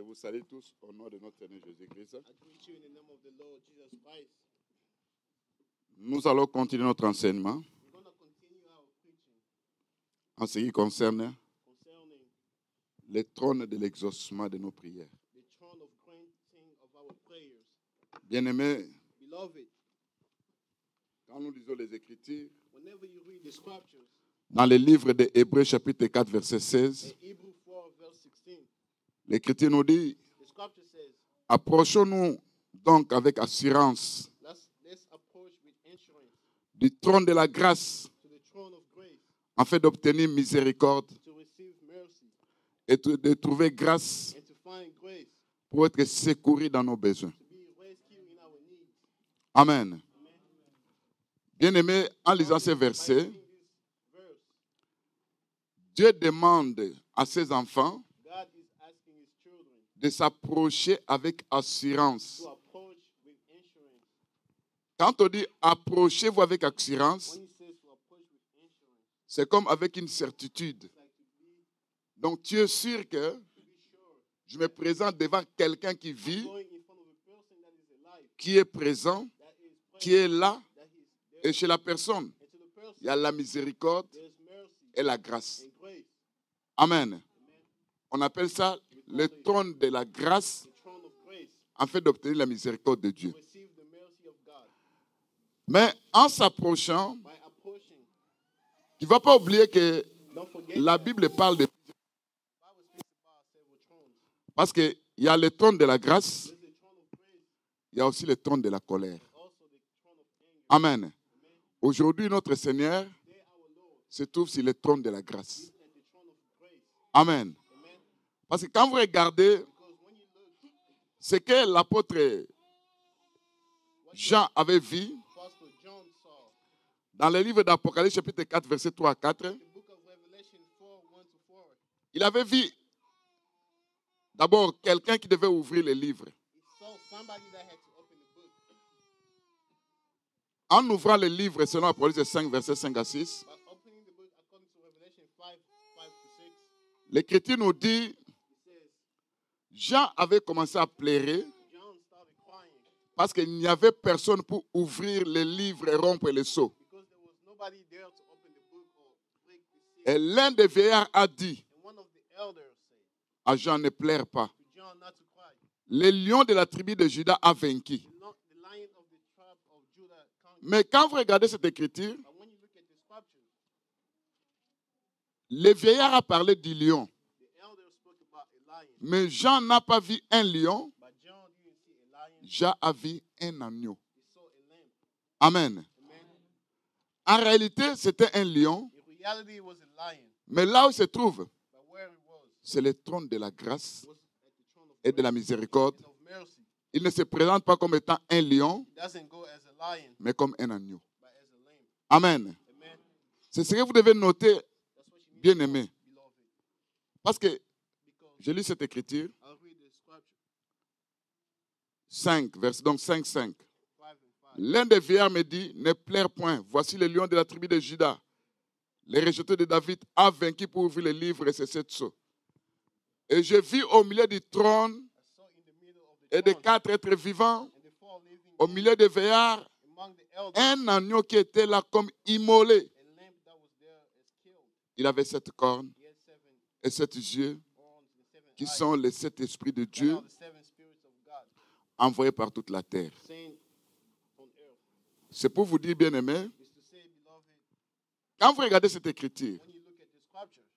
vous salue tous au nom de notre Seigneur Jésus-Christ. Nous allons continuer notre enseignement en ce qui concerne les trônes de l'exaucement de nos prières. Bien-aimés, quand nous lisons les Écritures, dans le livre de Hébreux chapitre 4 verset 16, l'Écriture nous dit, approchons-nous donc avec assurance du trône de la grâce afin d'obtenir miséricorde et de trouver grâce pour être secouru dans nos besoins. Amen. Bien-aimés, en lisant ces versets, Dieu demande à ses enfants de s'approcher avec assurance. Quand on dit approchez-vous avec assurance, c'est comme avec une certitude. Donc tu es sûr que je me présente devant quelqu'un qui vit, qui est présent, qui est là, et chez la personne, il y a la miséricorde et la grâce. Amen. On appelle ça le trône de la grâce afin d'obtenir la miséricorde de Dieu. Mais en s'approchant, il ne va pas oublier que la Bible parle de... Parce qu'il y a le trône de la grâce, il y a aussi le trône de la colère. Amen. Aujourd'hui, notre Seigneur se trouve sur le trône de la grâce. Amen. Parce que quand vous regardez ce que l'apôtre Jean avait vu dans le livre d'Apocalypse, chapitre 4, verset 3 à 4, il avait vu d'abord quelqu'un qui devait ouvrir le livre. En ouvrant le livre, selon Apocalypse 5, verset 5 à 6, l'Écriture nous dit, Jean avait commencé à pleurer parce qu'il n'y avait personne pour ouvrir le livre et rompre le sceau. Et l'un des vieillards a dit à Jean, ne pleure pas. Le lion de la tribu de Juda a vaincu. Mais quand vous regardez cette écriture, le vieillard a parlé du lion. Mais Jean n'a pas vu un lion. Jean a vu un agneau. Amen. En réalité, c'était un lion. Mais là où il se trouve, c'est le trône de la grâce et de la miséricorde. Il ne se présente pas comme étant un lion, mais comme un agneau. Amen. C'est ce que vous devez noter, bien-aimés. Parce que je lis cette écriture. 5, verset donc 5, 5. L'un des vieillards me dit, ne pleure point. Voici le lion de la tribu de Juda. Les rejetés de David a vaincu pour ouvrir le livre et ses 7 sceaux. Et je vis au milieu du trône et des 4 êtres vivants, au milieu des vieillards, un agneau qui était là comme immolé. Il avait 7 cornes et 7 yeux, qui sont les 7 esprits de Dieu envoyés par toute la terre. C'est pour vous dire, bien-aimés, quand vous regardez cette écriture,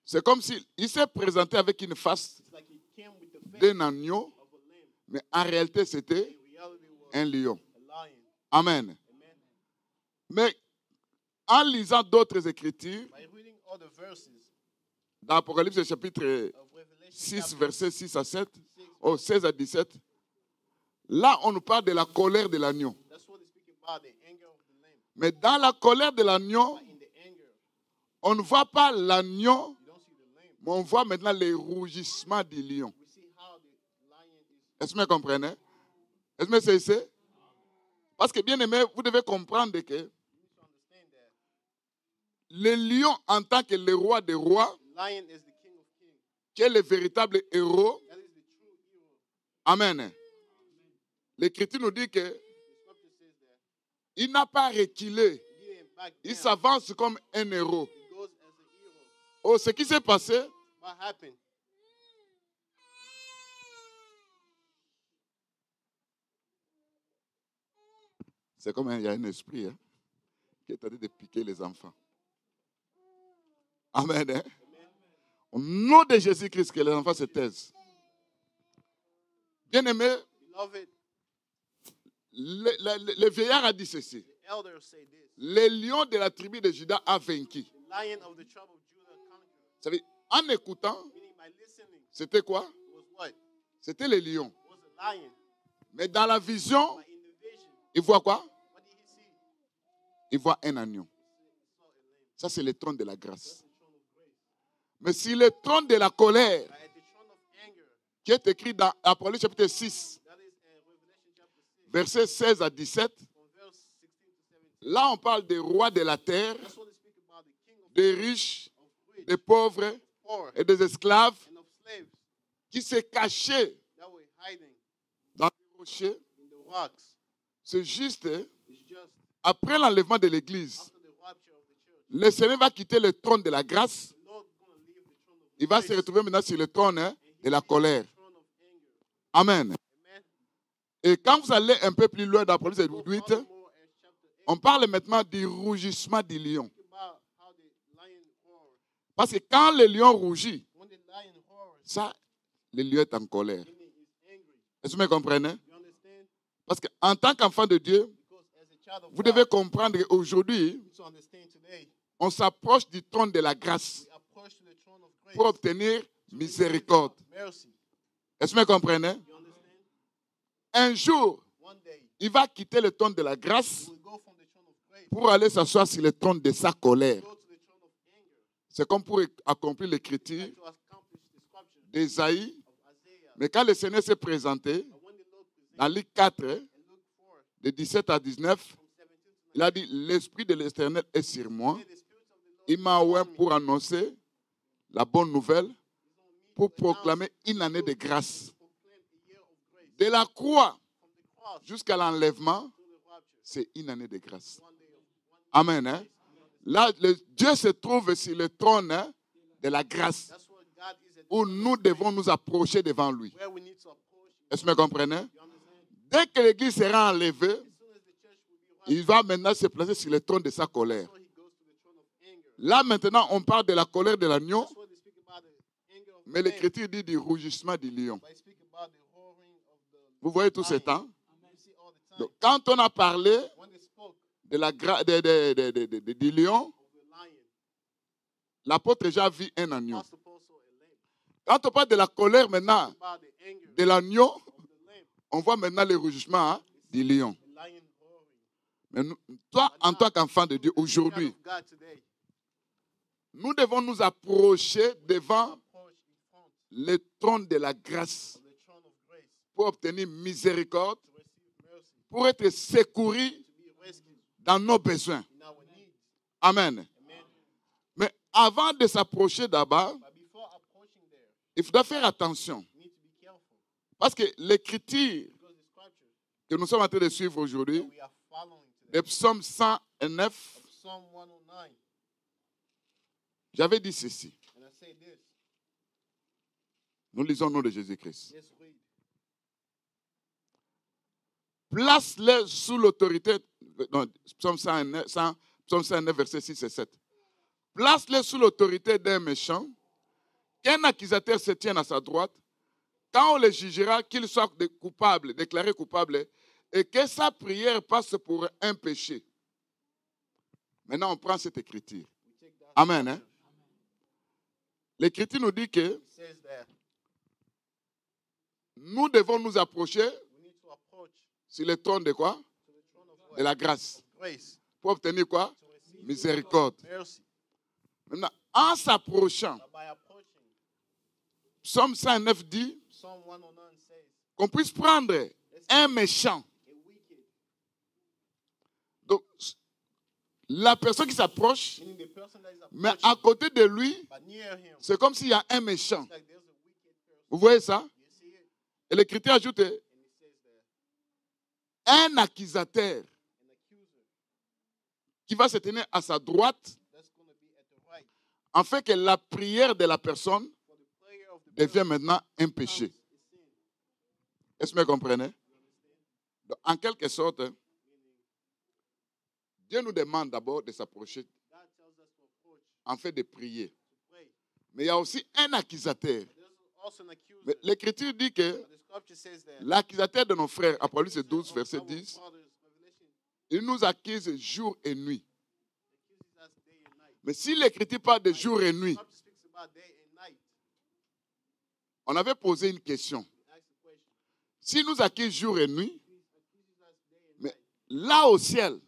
c'est comme s'il s'est présenté avec une face d'un agneau, mais en réalité, c'était un lion. Amen. Mais en lisant d'autres écritures, dans Apocalypse chapitre 6, versets 6 à 7, ou 16 à 17, là, on nous parle de la colère de l'agneau. Mais dans la colère de l'agneau, on ne voit pas l'agneau, mais on voit maintenant les rougissements du lion. Est-ce que vous comprenez? Est-ce que c'est? Parce que, bien aimé, vous devez comprendre que le lion, en tant que le roi des rois, qui est le véritable héros, Amen. L'Écriture nous dit que il n'a pas reculé. Il s'avance comme un héros. Oh, ce qui s'est passé, c'est comme il y a un esprit qui est en train de piquer les enfants. Amen. Hein? Au nom de Jésus-Christ, que les enfants se taisent. Bien-aimé, le vieillard a dit ceci. Le lion de la tribu de Juda a vaincu. Vous savez, en écoutant, c'était quoi? C'était le lion. Mais dans la vision, il voit quoi? Il voit un agneau. Ça, c'est le trône de la grâce. Mais si le trône de la colère, qui est écrit dans Apocalypse chapitre 6, versets 16 à 17, là, on parle des rois de la terre, des riches, des pauvres et des esclaves qui se cachaient dans les rochers. C'est juste après l'enlèvement de l'Église, le Seigneur va quitter le trône de la grâce. Il va se retrouver maintenant sur le trône de la colère. Amen. Et quand vous allez un peu plus loin dans Apocalypse 8, on parle maintenant du rougissement du lion. Parce que quand le lion rougit, ça, le lion est en colère. Est-ce que vous me comprenez? Parce qu'en tant qu'enfant de Dieu, vous devez comprendre qu'aujourd'hui, on s'approche du trône de la grâce pour obtenir miséricorde. Est-ce que vous me comprenez? Un jour, il va quitter le trône de la grâce pour aller s'asseoir sur le trône de sa colère. C'est comme pour accomplir l'écriture d'Ésaïe. Mais quand le Seigneur s'est présenté, dans Luc 4, de 17 à 19, il a dit, l'Esprit de l'Éternel est sur moi. Il m'a envoyé pour annoncer la bonne nouvelle, pour proclamer une année de grâce. De la croix jusqu'à l'enlèvement, c'est une année de grâce. Amen. Hein? Là, Dieu se trouve sur le trône de la grâce, où nous devons nous approcher devant lui. Est-ce que vous me comprenez? Dès que l'Église sera enlevée, il va maintenant se placer sur le trône de sa colère. Là, maintenant, on parle de la colère de l'agneau, mais l'Écriture dit du rougissement du lion. Vous voyez tout ce temps? Donc, quand on a parlé de du lion, l'apôtre Jean vit un agneau. Quand on parle de la colère maintenant, de l'agneau, on voit maintenant le rugissement du lion. Mais nous, toi, en tant qu'enfant de Dieu, aujourd'hui, nous devons nous approcher devant le trône de la grâce pour obtenir miséricorde, pour être secourus dans nos besoins. Amen. Mais avant de s'approcher d'abord, il faudra faire attention. Parce que l'écriture que nous sommes en train de suivre aujourd'hui, le psaume 109, j'avais dit ceci. Nous lisons au nom de Jésus-Christ. Place-les sous l'autorité, psaume 109, verset 6 et 7. Place-les sous l'autorité d'un méchant, qu'un accusateur se tienne à sa droite, quand on le jugera, qu'il soit coupable, déclaré coupable, et que sa prière passe pour un péché. Maintenant, on prend cette écriture. Amen. Hein? L'écriture nous dit que nous devons nous approcher sur le trône de quoi? De la grâce. Pour obtenir quoi? Miséricorde. Maintenant, en s'approchant, Psaume 109 dit qu'on puisse prendre un méchant. Donc, la personne qui s'approche, mais à côté de lui, c'est comme s'il y a un méchant. Vous voyez ça? Et l'Écriture ajoute un accusateur qui va se tenir à sa droite, afin que la prière de la personne devient maintenant un péché. Est-ce que vous comprenez? Donc, en quelque sorte, Dieu nous demande d'abord de s'approcher, en fait de prier. Mais il y a aussi un accusateur. L'Écriture dit que l'accusateur de nos frères, Apocalypse 12, verset 10, il nous accuse jour et nuit. Mais si l'Écriture parle de jour et nuit, on avait posé une question. S'il nous accuse jour et nuit, mais là au ciel,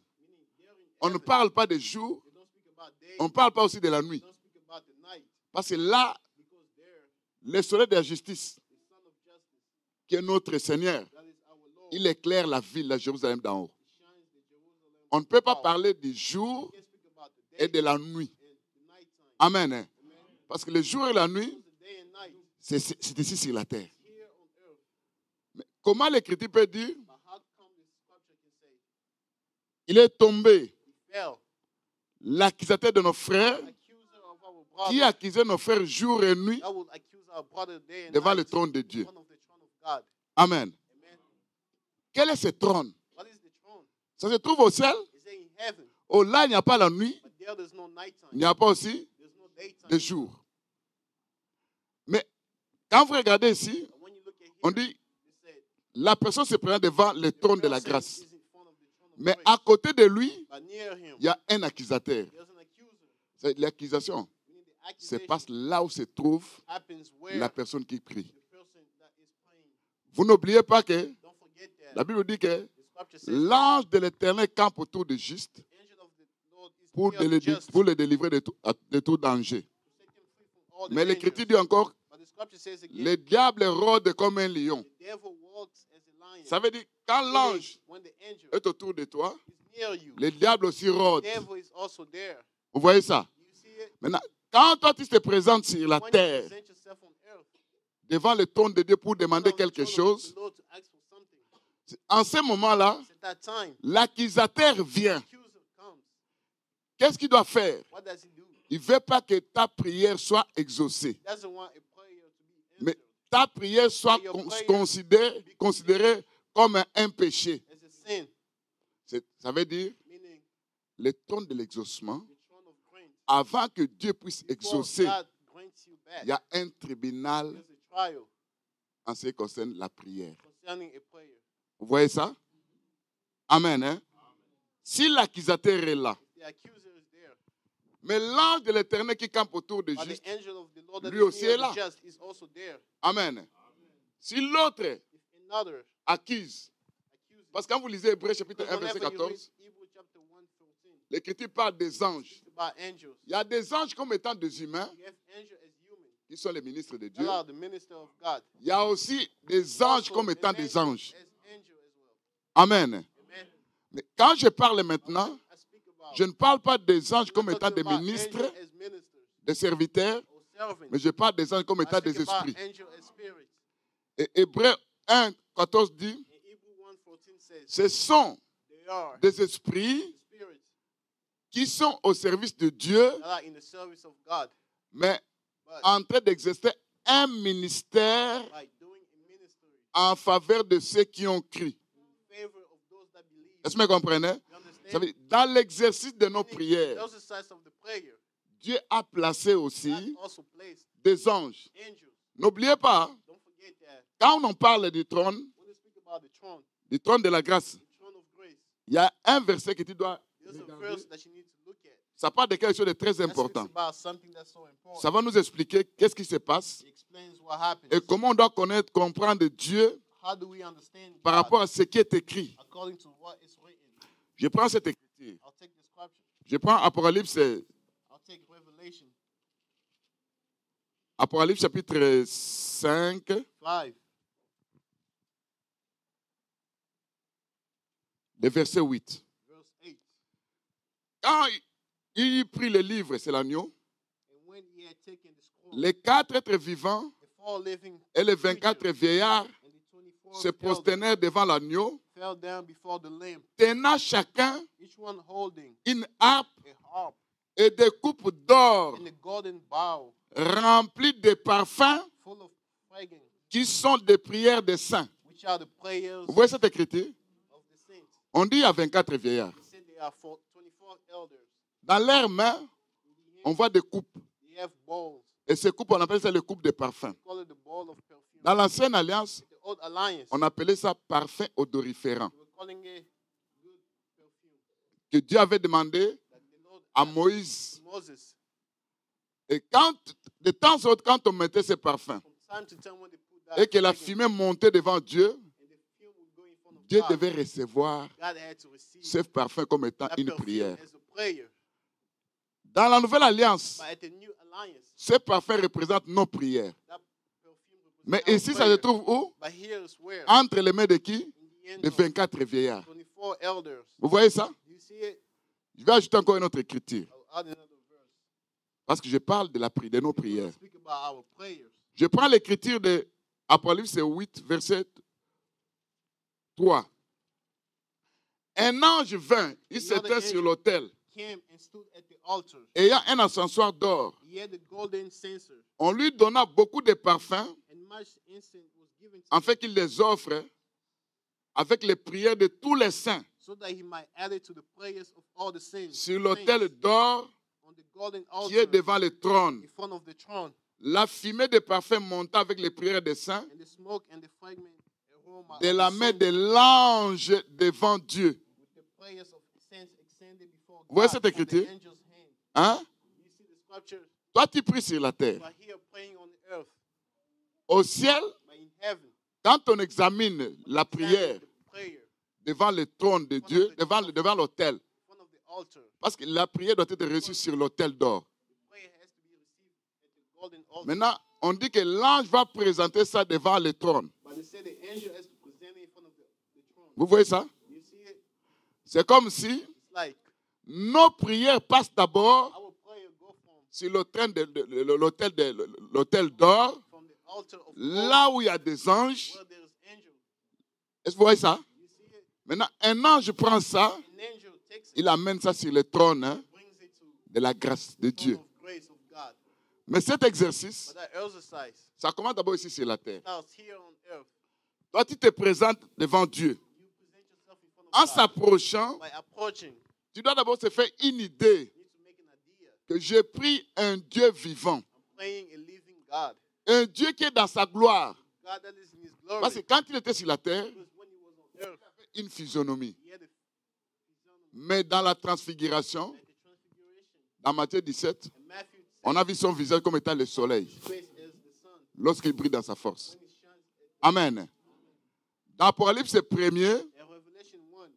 on ne parle pas de jour, on ne parle pas aussi de la nuit. Parce que là, le soleil de la justice, qui est notre Seigneur, il éclaire la ville, la Jérusalem d'en haut. On ne peut pas parler du jour et de la nuit. Amen. Parce que le jour et la nuit, c'est ici sur la terre. Mais comment l'Écriture peut dire? Il est tombé, l'accusateur de nos frères, qui accusait nos frères jour et nuit devant le trône de Dieu. Amen. Quel est ce trône? Ça se trouve au ciel? Oh, là, il n'y a pas la nuit. Il n'y a pas aussi de jour. Mais quand vous regardez ici, on dit la personne se présente devant le trône de la grâce. Mais à côté de lui, il y a un accusateur. L'accusation se passe là où se trouve la personne qui prie. Vous n'oubliez pas que la Bible dit que l'ange de l'Éternel campe autour des justes pour les délivrer de tout danger. Mais l'Écriture dit encore, le diable rôde comme un lion. Ça veut dire, quand l'ange est autour de toi, le diable aussi rôde. Vous voyez ça? Maintenant, quand toi tu te présentes sur la terre, devant le trône de Dieu pour demander quelque chose, en ce moment-là, l'accusateur vient. Qu'est-ce qu'il doit faire? Il ne veut pas que ta prière soit exaucée. Mais ta prière soit considérée comme un péché. Ça veut dire, le trône de l'exaucement, avant que Dieu puisse exaucer, il y a un tribunal en ce qui concerne la prière. Vous voyez ça? Amen. Hein? Si l'accusateur est là, mais l'ange de l'Éternel qui campe autour de juste, lui aussi est là. Amen. Si l'autre accuse, parce que quand vous lisez Hébreux chapitre 1, verset 14, l'Écriture parle des anges. Il y a des anges comme étant des humains, qui sont les ministres de Dieu. Il y a aussi des anges comme étant des anges. Amen. Mais quand je parle maintenant, je ne parle pas des anges comme étant des ministres, des serviteurs, mais je parle des anges comme étant des esprits. Et Hébreux 1, 14 dit, ce sont des esprits qui sont au service de Dieu, mais en train d'exercer un ministère en faveur de ceux qui ont cru. Est-ce que vous comprenez? Ça veut dire, dans l'exercice de nos prières, Dieu a placé aussi des anges. N'oubliez pas, quand on parle du trône de la grâce, il y a un verset que tu dois regarder. Ça parle de quelque chose de très important. Ça va nous expliquer qu'est-ce qui se passe et comment on doit comprendre Dieu par rapport à ce qui est écrit. Je prends cette écriture. Je prends Apocalypse chapitre 5. Le verset 8. Quand il prit le livre, c'est l'agneau, les 4 êtres vivants et les 24 vieillards se prosternèrent devant l'agneau, fell down before the lamb, tenant chacun each one holding une harpe a harp et des coupes d'or and a golden bowl remplies de parfums full of fragrance, qui sont des prières des saints. which are the prayers Vous voyez cette écriture? of the saints. On dit il y a 24 vieillards. They said they are 24 elders. Dans leurs mains, on voit des coupes. They have bowls. Et ces coupes, on appelle ça les coupes de parfum. They call it the bowl of perfume. Dans l'ancienne alliance, The old alliance, on appelait ça parfum odoriférant. they were calling it good perfume. Que Dieu avait demandé That the Lord à asked Moïse. Moses, Et quand, de temps en temps, quand on mettait ces parfums from time to time when they put that et que la fragrance fumée montait devant Dieu, and the fume would go in front of Dieu God, devait recevoir God had to receive ce parfum comme étant that une perfume prière. as a prayer. Dans la nouvelle alliance, But at the new alliance, ce parfum représente nos prières. that perfume Mais represents our ici, ça se prayer. trouve où? But here is where, Entre les mains de qui? in the end De of 24 vieillards. 24 elders, Vous voyez ça? do you see it? Je vais ajouter encore une autre écriture. I'll add another verse. Parce que je parle de de nos We're going prières. to speak about our prayers. Je prends l'écriture de Apocalypse 8, verset 3. Un ange vint, il s'était sur l'autel, Came and stood at the altar. ayant un encensoir d'or. He had a golden censer, On lui donna beaucoup de parfums, and much incense was given to afin him, qu'il les offre avec les prières de tous les saints so that he might add it to the prayers of all the saints. sur l'autel d'or On the golden qui est altar devant le trône. in front of the throne, La fumée de parfum monta avec les prières des saints and the smoke and the fragrant aroma de of la the main saints de l'ange devant Dieu. with the prayers of saints extended before Vous voyez God cette from the écriture? angel's hand. Hein? You see the scripture? Toi, tu pries sur la terre. You are here praying on the earth, Au ciel, but in heaven, quand on examine la prière the prayer devant le trône de Dieu, devant l'autel, in front of the altar, parce que la prière doit être reçue sur l'autel d'or. the prayer has to be received at the golden altar. Maintenant, on dit que l'ange va présenter ça devant le trône. But they say the angel has to present it in front of the throne. Vous voyez ça? You see it? C'est comme si It's like nos prières passent d'abord our prayer go sur l'autel d'or, from the altar of God, là où il y a des anges. where there is angel. Est-ce que vous voyez ça? You see it? Maintenant, un ange prend ça, An angel takes it, il amène ça sur le trône hein, brings it to de la grâce de the Dieu. throne of grace of God. Mais cet exercice, But that exercise ça commence d'abord ici sur la terre. starts here on earth. Toi, tu te présentes devant Dieu. You present yourself in front En of God s'approchant, by approaching. tu dois d'abord se faire une idée You need to make an idea. que j'ai pris un Dieu vivant. I'm praying a living God. Un Dieu qui est dans sa gloire. God that is in his glory. Parce que quand il était sur la terre, Because when he was on earth, il avait une physionomie. he had a physiognomy Mais dans la transfiguration, like the transfiguration. dans Matthieu 17, And Matthew said on a vu son visage comme étant le soleil his face as the sun lorsqu'il brille dans sa force. when he shines at Amen. Dans Apocalypse 1er, in Revelation 1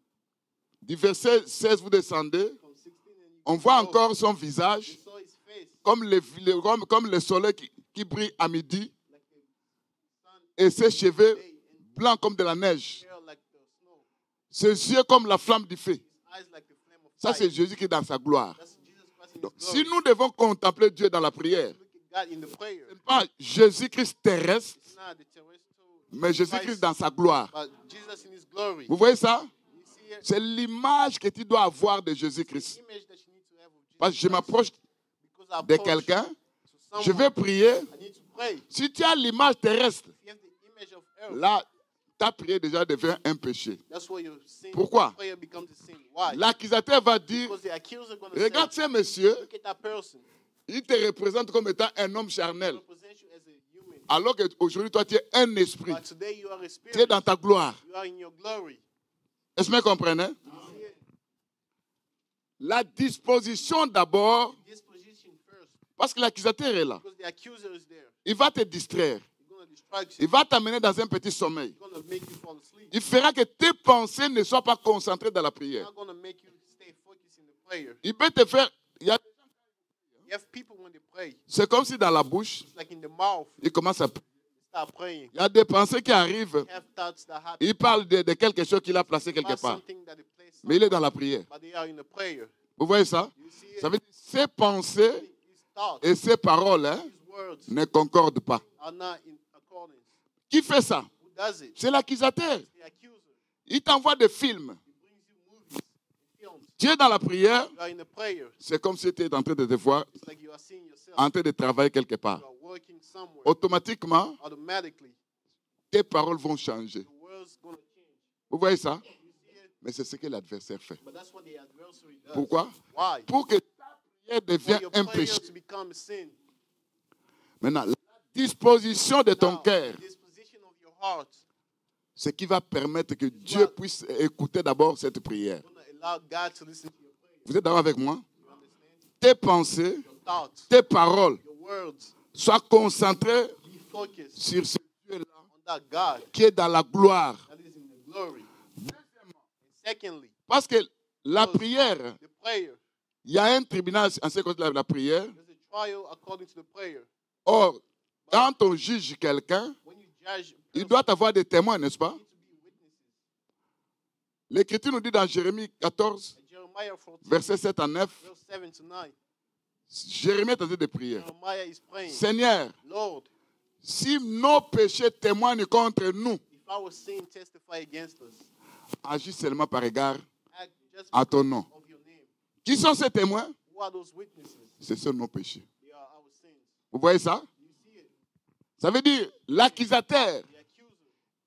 du verset 16, vous descendez, from 16 and you on go voit below. encore son You visage saw his face comme le soleil qui brille à midi like the sun et ses cheveux day and blancs comme de la neige, hair like the snow. ses yeux comme la flamme du feu. His eyes like the flame of Ça, fire. c'est Jésus qui est dans sa gloire. That's Jesus Christ in Donc, his si glory. nous devons contempler Dieu dans la prière, Look at God in the prayer. ce n'est pas Jésus-Christ terrestre, It's not the terrestrial mais Jésus-Christ Christ, dans sa gloire. but Jesus in his glory. Vous voyez ça? You see it? C'est l'image que tu dois avoir de The Jésus-Christ. image that you need to have of Jesus Parce que je Christ. m'approche Because I de approach quelqu'un, to je someone, vais prier. I need to pray. Si tu as l'image terrestre, If you have the image of earth, là, ta prière déjà devient un péché. that's why your sin, Pourquoi? prayer becomes a sin. Why? L'accusateur va dire, Because the accuser going to regarde say, ce monsieur, look at that person. il te représente comme étant un homme He charnel. represents you as a human. Alors qu'aujourd'hui, toi, tu es un esprit. But today you are a Tu es spirit. dans ta gloire. You are in your glory. Est-ce que vous comprenez? You see it? La disposition d'abord, Disposition first. parce que l'accusateur est là. Because the accuser is there. Il va te distraire. He's going to distract Il you. va t'amener dans un petit sommeil. He's going to make you fall asleep. Il fera que tes pensées ne soient pas concentrées dans la He's prière. not going to make you stay focused in the prayer. Il peut te faire... You have people when they pray, C'est comme si dans la bouche, it's like in the mouth, il commence à... they start praying. Il y a des pensées qui arrivent. Have thoughts that happen. Il parle de quelque chose qu'il a placé quelque About part. something that they place Mais il est dans la prière. but they are in the prayer. Vous voyez ça? You see it? Ça veut dire que ses pensées His thoughts, et ses paroles hein, his words ne concordent pas. are not in accordance. Qui fait ça? Who does it? C'est l'accusateur. The accuser. Il t'envoie des films. He brings you movies and films. Tu es dans la prière, You are in the prayer. c'est comme si tu étais en train de te voir, It's like you are seeing yourself. en train de travailler quelque part. You are working somewhere. Automatiquement, Automatically, tes paroles vont changer. the world's going to change. Vous voyez ça? You see it? Mais c'est ce que l'adversaire fait. But that's what the adversary does. Pourquoi? Why? Pour que ta prière For devienne your un prayer péché. to become a sin. Maintenant, la disposition de ton Now, cœur, the disposition of your heart ce qui va permettre que Dieu puisse écouter d'abord cette prière. is going to allow God to listen to your prayer. Vous êtes d'accord avec moi? You understand? Tes pensées, Your thoughts, tes paroles your words, soient concentrées be focused sur ce Dieu-là on that God qui est dans la gloire. that is in the glory. And secondly, Parce que la prière, the prayer. il y a un tribunal en ce qui concerne la prière. There's a trial according to the prayer. Or, quand on juge quelqu'un, When you judge, il doit avoir des témoins, n'est-ce pas? need to be witnesses. L'Écriture nous dit dans Jérémie 14, And Jeremiah 14, versets 7 à 9, verse 7 to 9. Jérémie est en train de prier. Jeremiah is praying, Seigneur, Lord, si nos péchés témoignent contre nous, if our sin testify against us, agis seulement par égard act just à ton because nom. of your name. Qui sont ces témoins? Who are those witnesses? Ce sont nos péchés. They are our sins. Vous voyez ça? You see it? Ça veut dire, l'accusateur, The accuser,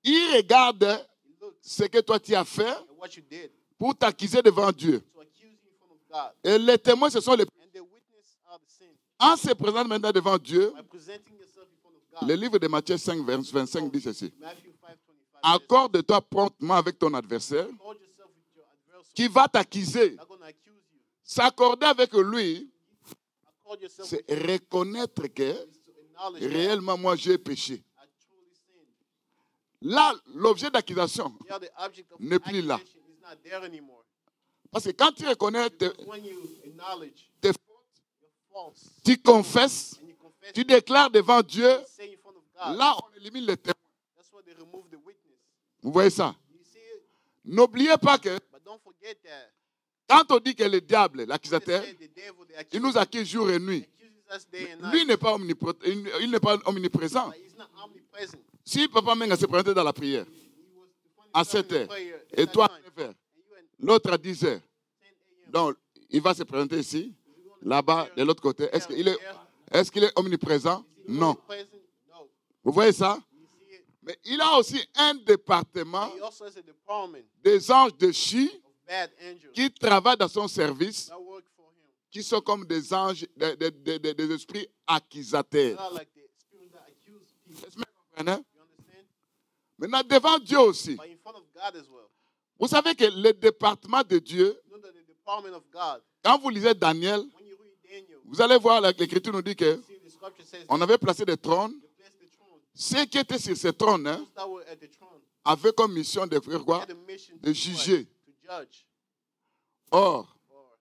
il regarde he looks ce que toi tu as fait at what you did pour t'accuser devant Dieu. to accuse you in front of God. Et les témoins, ce sont les... And the witness are the sin. En se présentant maintenant devant Dieu, By presenting yourself in front of God. le livre de Matthieu 5, verset 25 dit ceci. Matthew 5:25. Accorde-toi promptement avec ton adversaire Hold yourself with your adversary. qui va t'accuser. They're going to accuse you. S'accorder avec lui, Accord yourself c'est with reconnaître que is to acknowledge that réellement moi j'ai péché. I truly sinned. Là, l'objet d'accusation Yeah, the object of n'est plus là. accusation is not there anymore. Parce que quand tu reconnais When you acknowledge tes your faults tu confesses, and you confess, tu déclares devant Dieu, you say in front of God. là on élimine les témoins. That's why they remove the witness. Vous voyez ça? You see it? N'oubliez pas que But don't forget that. quand on dit que le diable, They l'accusateur, say the devil, the il nous accuse jour et nuit. accuses us day and night. Lui n'est pas il n'est pas omniprésent. But he's not omnipresent. Si Papa Menga se présentait dans la prière He was to find à himself 7 in heures prayer at et that toi à time. 9 heures, And you at l'autre à 10 heures, 10 a.m. donc il va se présenter ici, là-bas, de l'autre côté. Est-ce qu'il est omniprésent? Is he Non. omnipresent? No. Vous voyez ça? You see it? Mais il a aussi un département He also has a department des anges de chi of bad angels qui travaillent dans son service, that work for him. qui sont comme des anges, des esprits accusateurs. They are like the spirits that accuse people. Est-ce que vous comprenez? You understand? Maintenant, devant Dieu aussi. But in front of God as well. Vous savez que le département de Dieu, You know that the department of God, quand vous lisez Daniel, when you read Daniel, vous allez voir, l'Écriture nous dit que see the scripture says on avait placé des trônes. they placed the throne. Ceux qui étaient sur ces trônes hein, Those that were at the throne avaient comme mission de faire quoi? had a mission De to juger. judge. Or, Or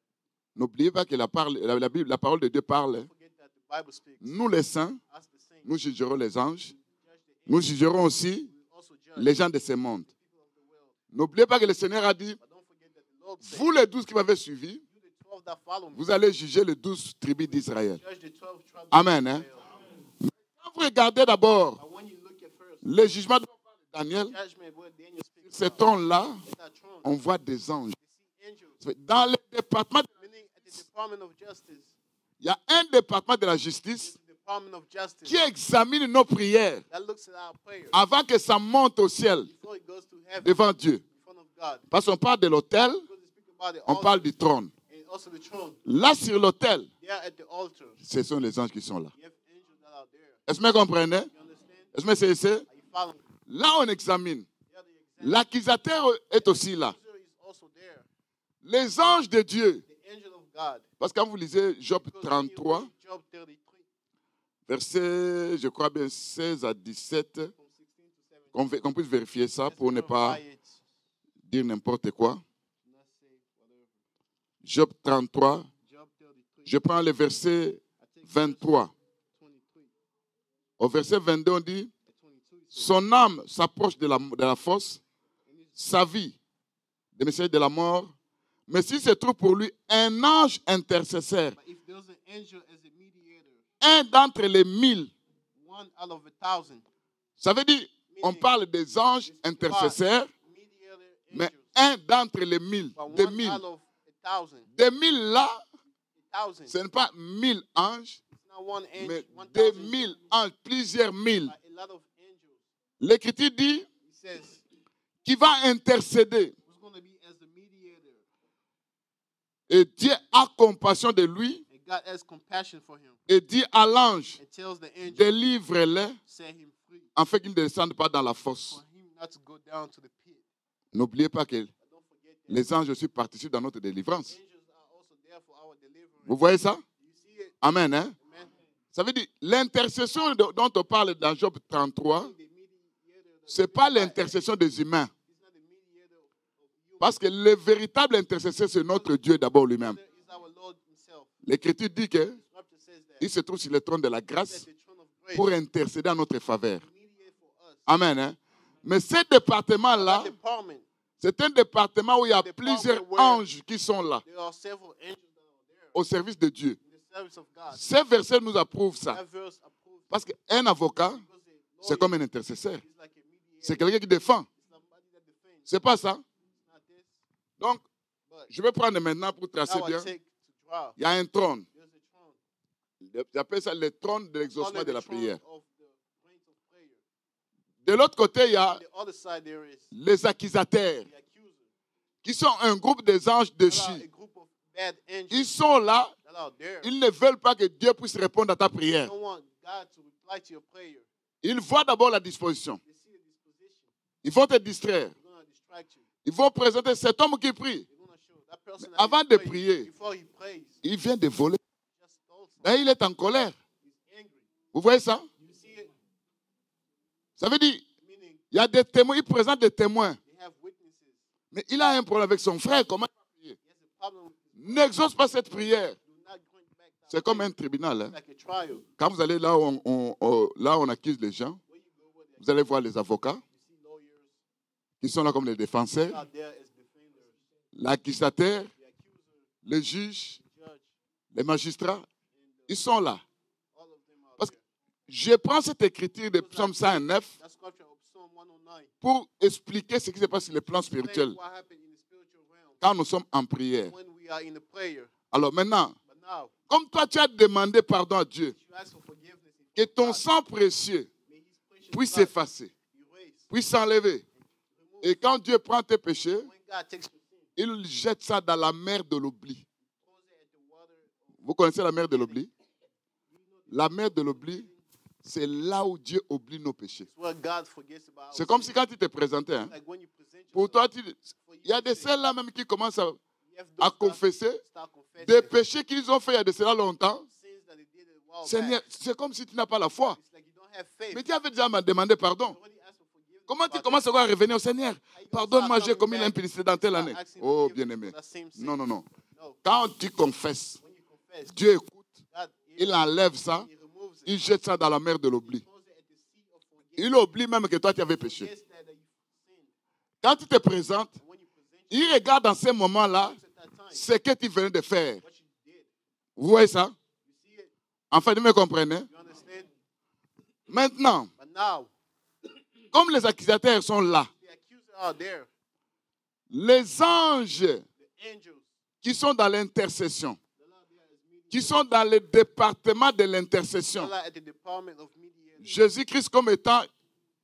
n'oubliez pas que la parole de Dieu parle. don't forget that the Bible speaks. Nous les saints, As the saints, nous jugerons les anges. judge the Nous jugerons aussi angels, also judge les gens de ce monde. the people of the world. N'oubliez pas que le Seigneur a dit, But don't forget that the Lord said, vous les 12 qui m'avez suivi, you the 12 that follow me, vous allez juger les 12 tribus d'Israël. judge the 12 tribes Amen, of hein. Israel. Quand vous regardez d'abord But when you look at first, le jugement de Daniel, judgment where Daniel speaks ces about, trônes-là, at that throne, on voit des anges. they see angels. Dans le département, Meaning at the Department of Justice, il y a un département de la justice the Department of Justice qui examine nos prières that looks at our prayer avant que ça monte au ciel before it goes to heaven devant Dieu. in front of God. Parce qu'on parle de l'autel, Because they speak about the on altar parle du trône. and also the throne. Là, sur l'autel, They are at the altar. ce sont les anges qui sont là. You have angels that are there. Est-ce que vous comprenez? You understand? Est-ce que c'est Are you following? là on examine. They are the example. L'accusateur est aussi là. The accuser is also there. Les anges de Dieu. The angel of God. Parce que quand vous lisez Job Because when you 33, read Job 33, versets, je crois bien 16 à 17, from 16 to 17. qu'on puisse vérifier ça Let's pour ne pas verify it. dire n'importe quoi. Not say whatever. Job 33, Job 33. je prends le verset I take 23. 23. Au verset 22, on dit, At 22 it says, son âme s'approche de la fosse, sa vie, des messages de la mort. Mais s'il se trouve pour lui un ange intercesseur, but if there's an angel as a mediator, un d'entre les 1000, one out of 1,000, ça veut dire, on parle des anges intercesseurs, mediator mais angels. un d'entre les 1000, But des one 1000. out of 1,000. Des 1000 là, 1,000. ce n'est pas 1000 anges, It's not one mais angel, des 1,000. 1000 anges, plusieurs 1000. A lot of angels. L'Écriture dit He says, qu'il va intercéder. who's going to be as the mediator? Et Dieu a compassion de lui And God has compassion for him. et dit à l'ange, And tells the angel, délivre-les set him free. afin qu'ils ne descendent pas dans la fosse. For him not to go down to the pit. N'oubliez pas que But don't forget that les anges aussi participent dans notre délivrance. angels are also there for our deliverance. Vous voyez ça? You see it? Amen. Hein? Amen. Ça veut dire, l'intercession dont on parle dans Job 33, The mediator that ce n'est pas l'intercession des humains. is not the mediator of you. Parce que le véritable intercesseur, c'est notre Dieu d'abord lui-même. Is our Lord himself. L'Écriture dit qu'il Scripture says that. se trouve sur le trône de la He's grâce at the throne of grace. pour intercéder en notre faveur. To mediate for us. Amen. Hein? Mais ce département-là, That department, c'est un département où il y a The plusieurs department where- anges qui sont là, there are several angels that are there au service de Dieu. in the service of God. Ces versets nous approuvent ça. That verse approves Parce qu'un avocat, because the c'est lawyer comme un intercesseur. is like a mediator. C'est quelqu'un qui défend. It's somebody that defends. C'est pas ça. It's not this. Donc, But je vais prendre maintenant pour tracer now I bien. take to draw. Il y a un trône. There's a throne. J'appelle ça le trône de Call l'exaucement it de the la throne prière. of the reigns of prayer. De l'autre côté, il y a On the other side there is les accusateurs, the accuser. qui sont un groupe des anges There are déchus. a group of bad angels Ils sont là. that are there. Ils ne veulent pas que Dieu puisse répondre à ta They prière. don't want God to reply to your prayer. Ils voient d'abord la disposition. They see the disposition. Ils vont te distraire. They're going to distract you. Ils vont présenter cet homme qui prie. They're going to show that person Mais that avant is de praying, prier, before he prays, Il vient de voler. just stole something. Et il est en colère. He's angry. Vous voyez ça? You see it? Ça veut dire, Meaning il y a des témoins, il présente des témoins. they have witnesses. Mais il a un problème avec son frère. Comment He has a problem with his n'exauce pas cette prière? do not going back that C'est comme way. un tribunal. Hein. Like a trial. Quand vous allez là où là où on accuse les gens, Where you go with it, vous allez voir les avocats you see lawyers qui sont là comme les défenseurs, out there as defenders. l'accusateur, The accuser, les juges, the judge, les magistrats. and Ils sont là. all of them are Parce que there. je prends cette écriture de Psaume 109 That scripture of Psalm 109. pour expliquer ce qui se passe sur le plan Explain spirituel what happened in the spiritual realm quand nous sommes en prière. when we are in the prayer. Alors maintenant, But now, comme toi tu as demandé pardon à Dieu, you ask for forgiveness. que ton sang précieux May his precious puisse blood s'effacer, erase, puisse s'enlever. remove. Et quand Dieu prend tes péchés, When God takes your sin, il jette ça dans la mer de l'oubli. throws it at the water of Vous connaissez la mer de l'oubli? La mer de l'oubli, c'est là où Dieu oublie nos péchés. it's where God forgets about C'est our comme sin. si quand tu te présentais, hein, Like when you present pour yourself, toi, for you il y a to des say, celles là même qui commencent you have à those that confesser start confessing des péchés qu'ils ont fait il y a de cela longtemps. sins that they did a while Seigneur, back. c'est comme si tu n'as pas la foi. It's like you don't have faith. Mais tu avais déjà demandé pardon. You already asked for forgiveness Comment tu about commences à revenir au Seigneur? that. How you gonna Pardonne-moi, start j'ai coming commis back, l'impudicité dans telle start année. asking Oh, forgiveness bien-aimé. for that same sin? Non, non, non. No. Quand tu confesses, When you confess, Dieu écoute, God il enlève ça, he removes it. il jette ça dans la mer de l'oubli. He throws it at the sea of forgiveness. Il oublie même que toi tu avais péché. Yes, that you sinned. Quand tu te présentes, And when you present il regarde dans ces moments-là yourself at that time, ce que tu venais de faire. what you did. Vous voyez ça? You see it? Enfin, vous me comprenez? You understand? Maintenant, But now, comme les accusateurs sont là, the accusers are there. les anges The angels. qui sont dans l'intercession, The Lord there is mediator. qui sont dans le département de l'intercession, The Lord at the department of mediator. Jésus-Christ comme étant,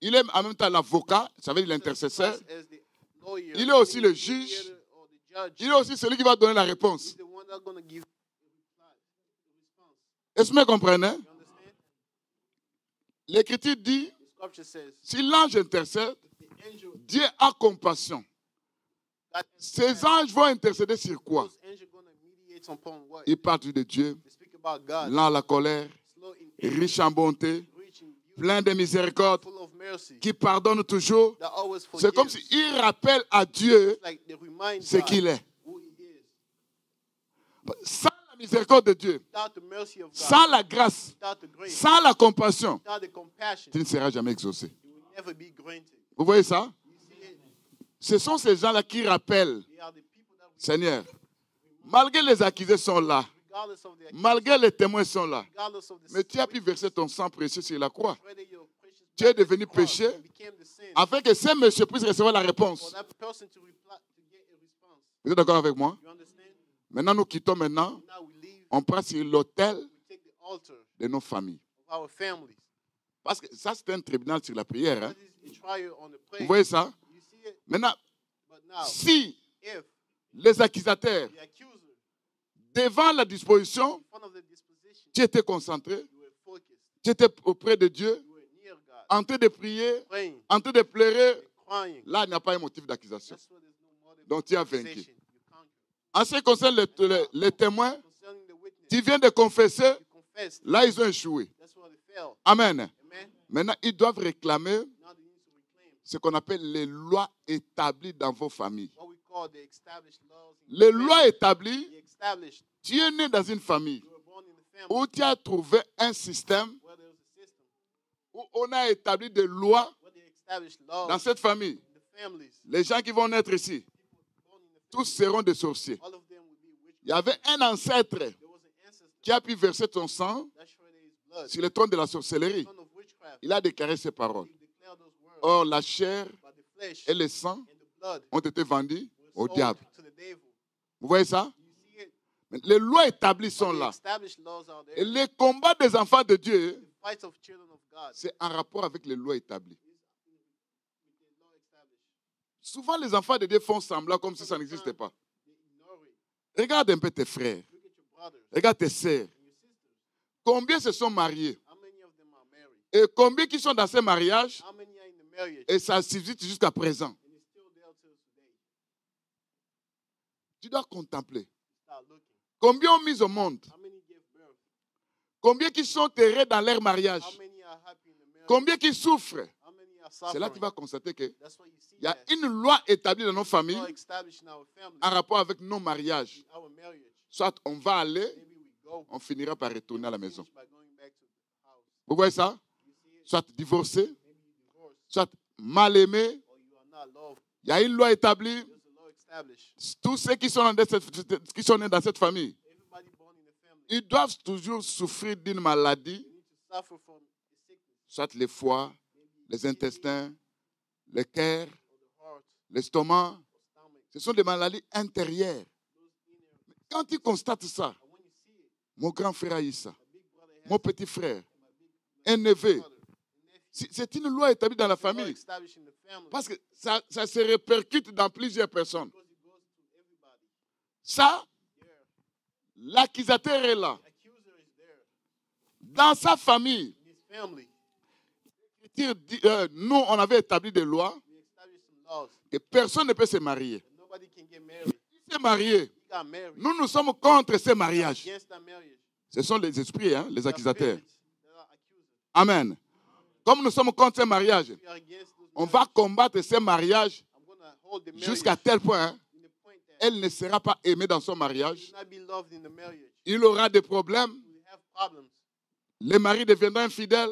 il est en même temps l'avocat, ça veut dire l'intercesseur, Jesus Christ as the lawyer, il est aussi le the juge, mediator or the judge. il est aussi celui qui va donner la He's réponse. the one that's going to give the response. Est-ce que vous me comprenez? You understand? L'Écriture dit, The scripture says, si l'ange intercède, the angel, Dieu a compassion. God, Ces anges vont intercéder sur quoi? those angels going to mediate upon what? Ils parlent de Dieu, They speak about God, lent à la colère, slow in riche en bonté, rich in beauty, plein de miséricorde, full of mercy, qui pardonne toujours. that always C'est comme forgives. s'il rappelle à Dieu It's like they remind ce God qu'il est. who He is. Sans la miséricorde de Dieu, Without the mercy of God, sans la grâce, without the grace, sans la compassion, without the compassion, tu ne seras jamais exaucé. you will never be granted. Vous voyez ça? You see it? Ce sont ces gens-là qui rappellent, They are the people that, Seigneur, malgré les accusés sont là, regardless of their malgré les témoins sont là, regardless of the mais tu as pu verser ton sang précieux sur la croix. whether your precious tu es devenu péché, It became the sin. afin que ce monsieur puisse recevoir la réponse. For that person to reply, to get a response. Vous êtes d'accord avec moi? You understand? Maintenant, nous quittons maintenant. Now we leave. On prend sur l'autel We take the altar de nos familles. of our families. Parce que ça, c'est un tribunal sur la prière. Hein. That is a trial on the Vous prayer. voyez ça? You see it? Maintenant, But now, si if les accusateurs, the accuser, devant la disposition, in front of the disposition, tu étais concentré, you were focused, tu étais auprès de Dieu, you were near God, en train de prier, praying, en train de pleurer, and crying. là, il n'y a pas un motif d'accusation. That's why there's no motive Donc, tu as vaincu. accusation. You conquer. En ce qui concerne les témoins, Concerning the witness, tu viens de confesser, you confessed. là, ils ont échoué. That's why they fell. Amen. Amen. Maintenant, ils doivent réclamer Now they need to reclaim ce qu'on appelle les lois établies dans vos familles. what we call the established laws. In Les the lois family. établies, The established. tu es né dans une famille You were born in the family où tu as trouvé un système where there was a system, où on a établi des lois where they established laws dans cette famille. in the families. Les gens qui vont naître ici, Born in the tous seront des sorciers. all of them will be witches. Il y avait un ancêtre There was an ancestor qui a pu verser son sang that shredded his blood, sur le trône de la sorcellerie. son of witchcraft. Il a déclaré ces paroles. He declared those words. Or, la chair But the flesh et le sang and the blood ont été vendus were au sold diable. to the devil. Vous voyez ça? You see it? Les lois établies sont The là. established laws are Et there. les combats des enfants de Dieu, The fights of children of God c'est en rapport avec les lois établies. is with the law established. Souvent, les enfants de Dieu font semblant comme si ça n'existait pas. They ignore it. Regarde un peu tes frères. Look at your brothers Regarde tes sœurs. and your sisters. Combien se sont mariés? How many of them are married? Et combien qui sont dans ces mariages How many are in the marriage? et ça subsiste jusqu'à présent? And it's still there till today. Tu dois contempler. Start looking. Combien ont mis au monde? How many gave birth? Combien qui sont heureux dans leur mariage? How many are happy in the marriage? Combien qui souffrent? How many are C'est là que suffering? tu vas constater qu'il That's why you see y a that. une loi établie dans nos familles Law established in our family, en rapport avec nos mariages. our marriage. Soit on va aller, Maybe we go. on finira par retourner à la maison. Finish by going back to the house. Vous voyez ça? You see it? Soit divorcé, Maybe you divorced soit mal aimé. or you are not loved. Il y a une loi établie. There's a law established. Tous ceux qui sont qui sont nés dans cette famille, Everybody born in the family, ils doivent toujours souffrir d'une maladie, they need to suffer from a sickness, soit les foies, les intestins, le cœur, or the heart, l'estomac. or stomach. Ce sont des maladies intérieures. Those inner. Quand tu constates ça, And when you see it, mon grand frère a eu ça, my big brother has mon it, petit frère, and my un neveu, brother, and nephew. c'est une loi établie dans la It's a law famille. established in the family Parce que ça se répercute dans plusieurs personnes. because it goes to everybody. Ça, There, l'accusateur est là. the accuser is there Dans sa famille, in his family. l'Écriture dit, nous, on avait établi des lois We established some laws. que personne ne peut se marier. And nobody can get married. Il s'est marié. He got married. Nous sommes contre ces mariages. Against that marriage. Ce sont les esprits, hein, les There are accusateurs. spirits that are accusers. Amen. Comme nous sommes contre ces mariages, We are against those on va marriages. combattre ces mariages I'm going to hold the marriage jusqu'à tel point, hein, in the point that elle ne sera pas aimée dans son he mariage. will not be loved in the marriage. Il aura des problèmes. He will have problems. Les maris deviendront infidèles.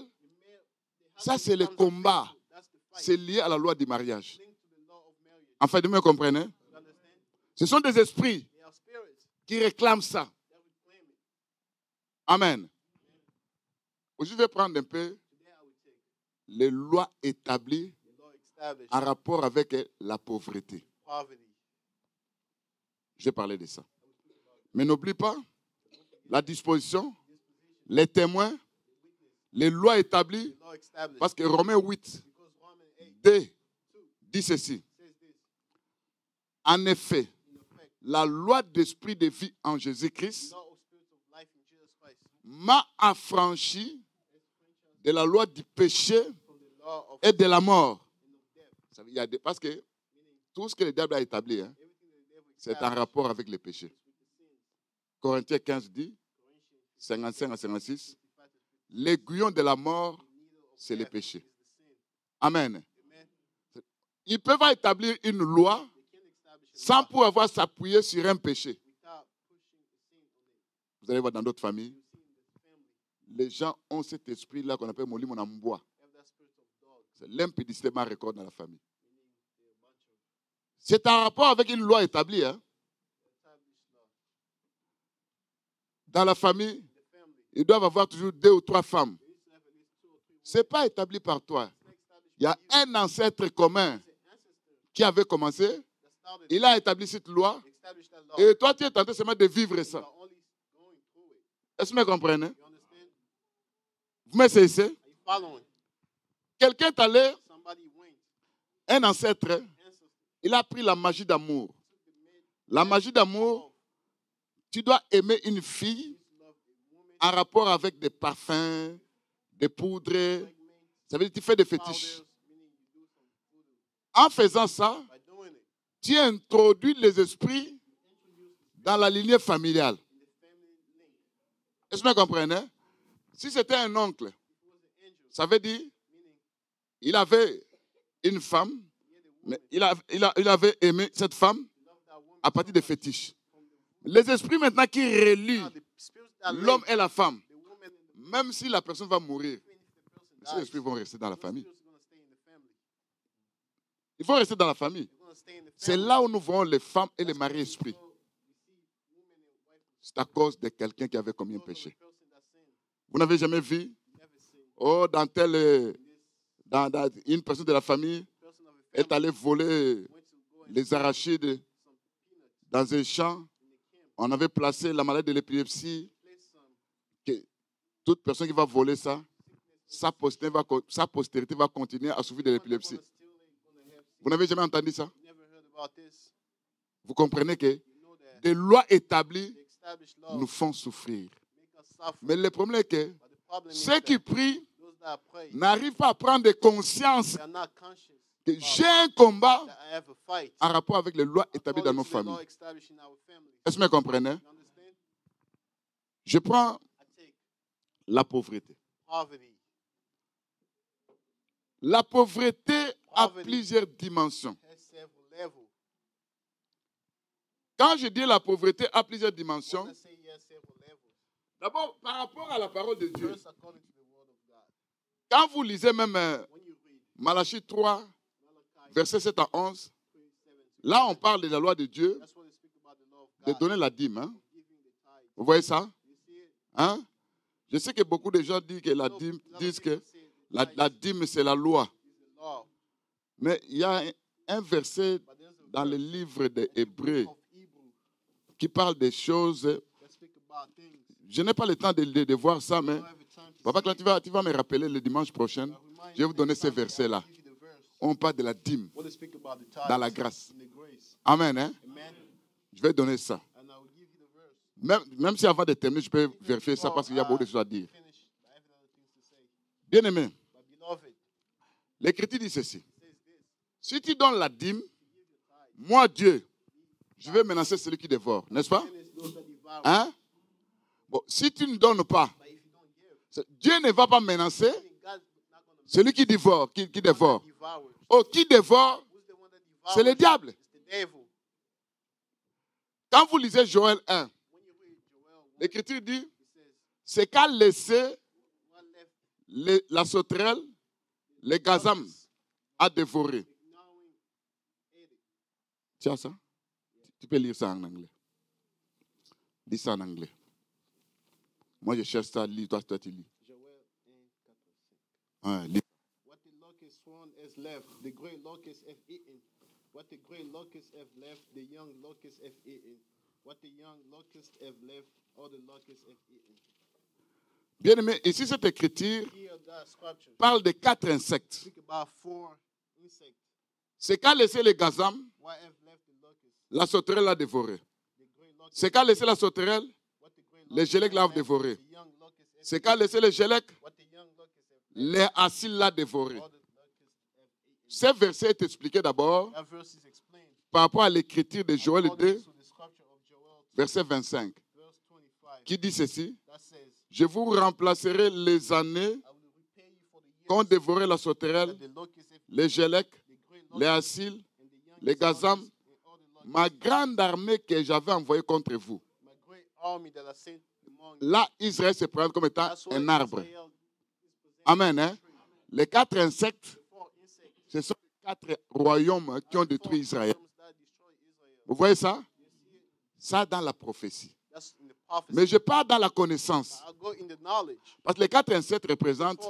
The Ça, husband c'est le becomes combat. unfaithful. That's the fight. C'est lié à la loi du mariage. Linked to the law of marriage. Enfin, vous me comprenez? You understand? Ce sont des esprits They are spirits qui réclament ça. that will claim it. Amen. Je vais prendre un peu Today I will take les lois établies the law established en rapport avec la pauvreté. poverty. Je vais parler de ça. Mais n'oublie pas la disposition, les témoins, les lois établies, The law established. parce que Romains 8, Because Romans 8 D dit ceci. says this. En effet, In effect, la loi d'esprit de vie en the Jésus-Christ law of spirit of life in Jesus Christ m'a affranchi de la loi du péché from the law of et de la mort. sin of death. Ça veut dire, parce que tout ce que le diable a établi, hein, Everything that the devil c'est en established rapport avec les péchés. with the sins. Corinthiens 15 dit, Corinthians 55 à 56, 55 to 56. l'aiguillon de la mort, The needle of c'est le death péché. is the sin. Amen. Amen. Ils peuvent établir une loi They can establish a sans law pouvoir s'appuyer sur un péché. without pushing the sin on it. Vous allez voir dans d'autres familles, You see in the family, les gens ont cet esprit-là qu'on appelle Moli Monambois. have that spirit of dog, C'est l'impudicité ma record dans la famille. meaning they're a bunch of C'est en rapport avec une loi établie. Hein. established law. Dans la famille, In the family, ils doivent avoir toujours 2 ou 3 femmes. they used to have at least 2 or 3 Ce n'est pas établi par toi. It's Il y a un ancêtre commun qui avait commencé. Il a établi cette loi. Et toi, tu es tenté seulement de vivre ça. Est-ce que vous me comprenez? Vous me saisissez? Quelqu'un est allé, un ancêtre, il a pris la magie d'amour. La magie d'amour, tu dois aimer une fille en rapport avec des parfums, des poudres. Ça veut dire que tu fais des fétiches. En faisant ça, tu introduis les esprits dans la lignée familiale. Est-ce que vous comprenez? Si c'était un oncle, ça veut dire il avait une femme, mais il avait aimé cette femme à partir des fétiches. Les esprits maintenant qui relient l'homme et la femme, même si la personne va mourir, ces esprits vont rester dans la famille. Ils vont rester dans la famille. C'est là où nous voyons les femmes et les maris esprits. C'est à cause de quelqu'un qui avait commis un péché. Vous n'avez jamais vu, une personne de la famille est allée voler les arachides dans un champ. On avait placé la maladie de l'épilepsie. Toute personne qui va voler ça, sa postérité va continuer à souffrir de l'épilepsie. Vous n'avez jamais entendu ça? Vous comprenez que des lois établies nous font souffrir. Mais le problème est que ceux qui prient n'arrivent pas à prendre conscience que j'ai un combat en rapport avec les lois établies dans nos familles. Est-ce que vous comprenez? Je prends la pauvreté. La pauvreté a plusieurs dimensions. Quand je dis la pauvreté a plusieurs dimensions, d'abord par rapport à la parole de Dieu, quand vous lisez même Malachie 3, versets 7 à 11, là on parle de la loi de Dieu, de donner la dîme. Hein? Vous voyez ça? Hein? Je sais que beaucoup de gens disent que la dîme c'est la loi. Mais il y a un verset dans le livre des Hébreux qui parle des choses. Je n'ai pas le temps de voir ça, mais papa, quand tu vas me rappeler le dimanche prochain, je vais vous donner ces versets-là. On parle de la dîme dans la grâce. Amen. Hein? Je vais donner ça. Même si avant de terminer, je peux vérifier ça parce qu'il y a beaucoup de choses à dire. Bien aimé, l'Écriture dit ceci. Si tu donnes la dîme, moi, Dieu, je vais menacer celui qui dévore, n'est-ce pas? Hein? Bon, si tu ne donnes pas, Dieu ne va pas menacer celui qui dévore. Qui dévore. Oh, qui dévore, c'est le diable. Quand vous lisez Joël 1, l'Écriture dit, c'est qu'a laissé la sauterelle, les gazam, à dévorer. Tu as ça? Tu peux lire ça en anglais. Dis ça en anglais. Moi, je cherche ça, lis, toi tu lis. Lis. What the locust swarm has left, the great locust have eaten. What the great locust have left, the young locust have eaten. What the young locust have left, all the locusts have eaten. Bien aimé, ici cette écriture parle de 4 insectes. C'est qu'a laissé les gazam, la sauterelle l'a dévoré. C'est qu'a laissé la sauterelle, les gélèques l'ont dévoré. C'est qu'a laissé les gélèques, les aciles l'a dévoré. Ce verset est expliqué d'abord par rapport à l'écriture de Joël 2, verset 25, qui dit ceci. Je vous remplacerai les années qu'ont dévoré la sauterelle, les gélèques, les aciles, les gazam, ma grande armée que j'avais envoyée contre vous. Là, Israël se présente comme étant un arbre. Amen. Hein? Les 4 insectes, ce sont les 4 royaumes qui ont détruit Israël. Vous voyez ça? Ça dans la prophétie. Mais je pars dans la connaissance. Parce que les 4 insectes représentent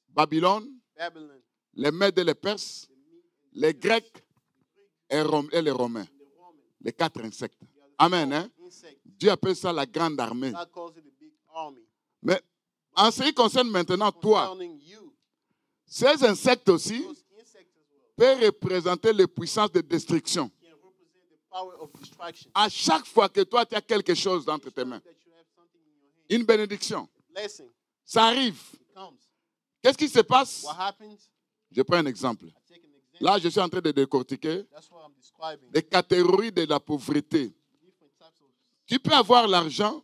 Babylone, les Mèdes et les Perses, les Grecs et les Romains. Les 4 insectes. Amen. Hein? Dieu appelle ça la grande armée. Mais en ce qui concerne maintenant toi, ces insectes aussi peuvent représenter les puissances de destruction. À chaque fois que toi, tu as quelque chose entre tes mains, une bénédiction, ça arrive. Qu'est-ce qui se passe? Je prends un exemple. Là, je suis en train de décortiquer les catégories de la pauvreté. Tu peux avoir l'argent.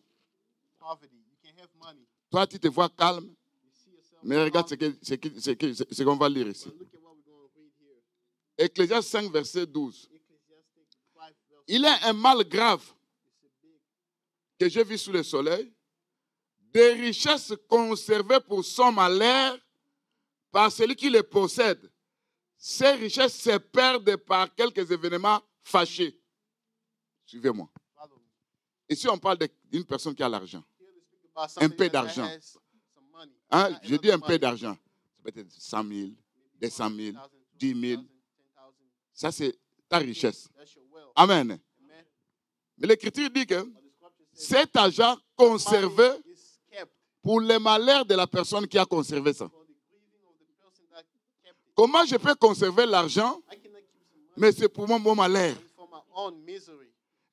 Toi, tu te vois calme. Mais regarde ce qu'on va lire ici. Ecclésiaste 5, verset 12. Il est un mal grave que j'ai vu sous le soleil, des richesses conservées pour son malheur par celui qui les possède. Ces richesses se perdent par quelques événements fâchés. Suivez-moi. Ici, on parle d'une personne qui a l'argent. Un peu d'argent. Hein? Je dis un peu d'argent. Ça peut être 100 000, 200 000, 10 000. Ça, c'est ta richesse. Amen. Mais l'Écriture dit que cet argent conservé pour le malheur de la personne qui a conservé ça. Comment je peux conserver l'argent, mais c'est pour mon malheur?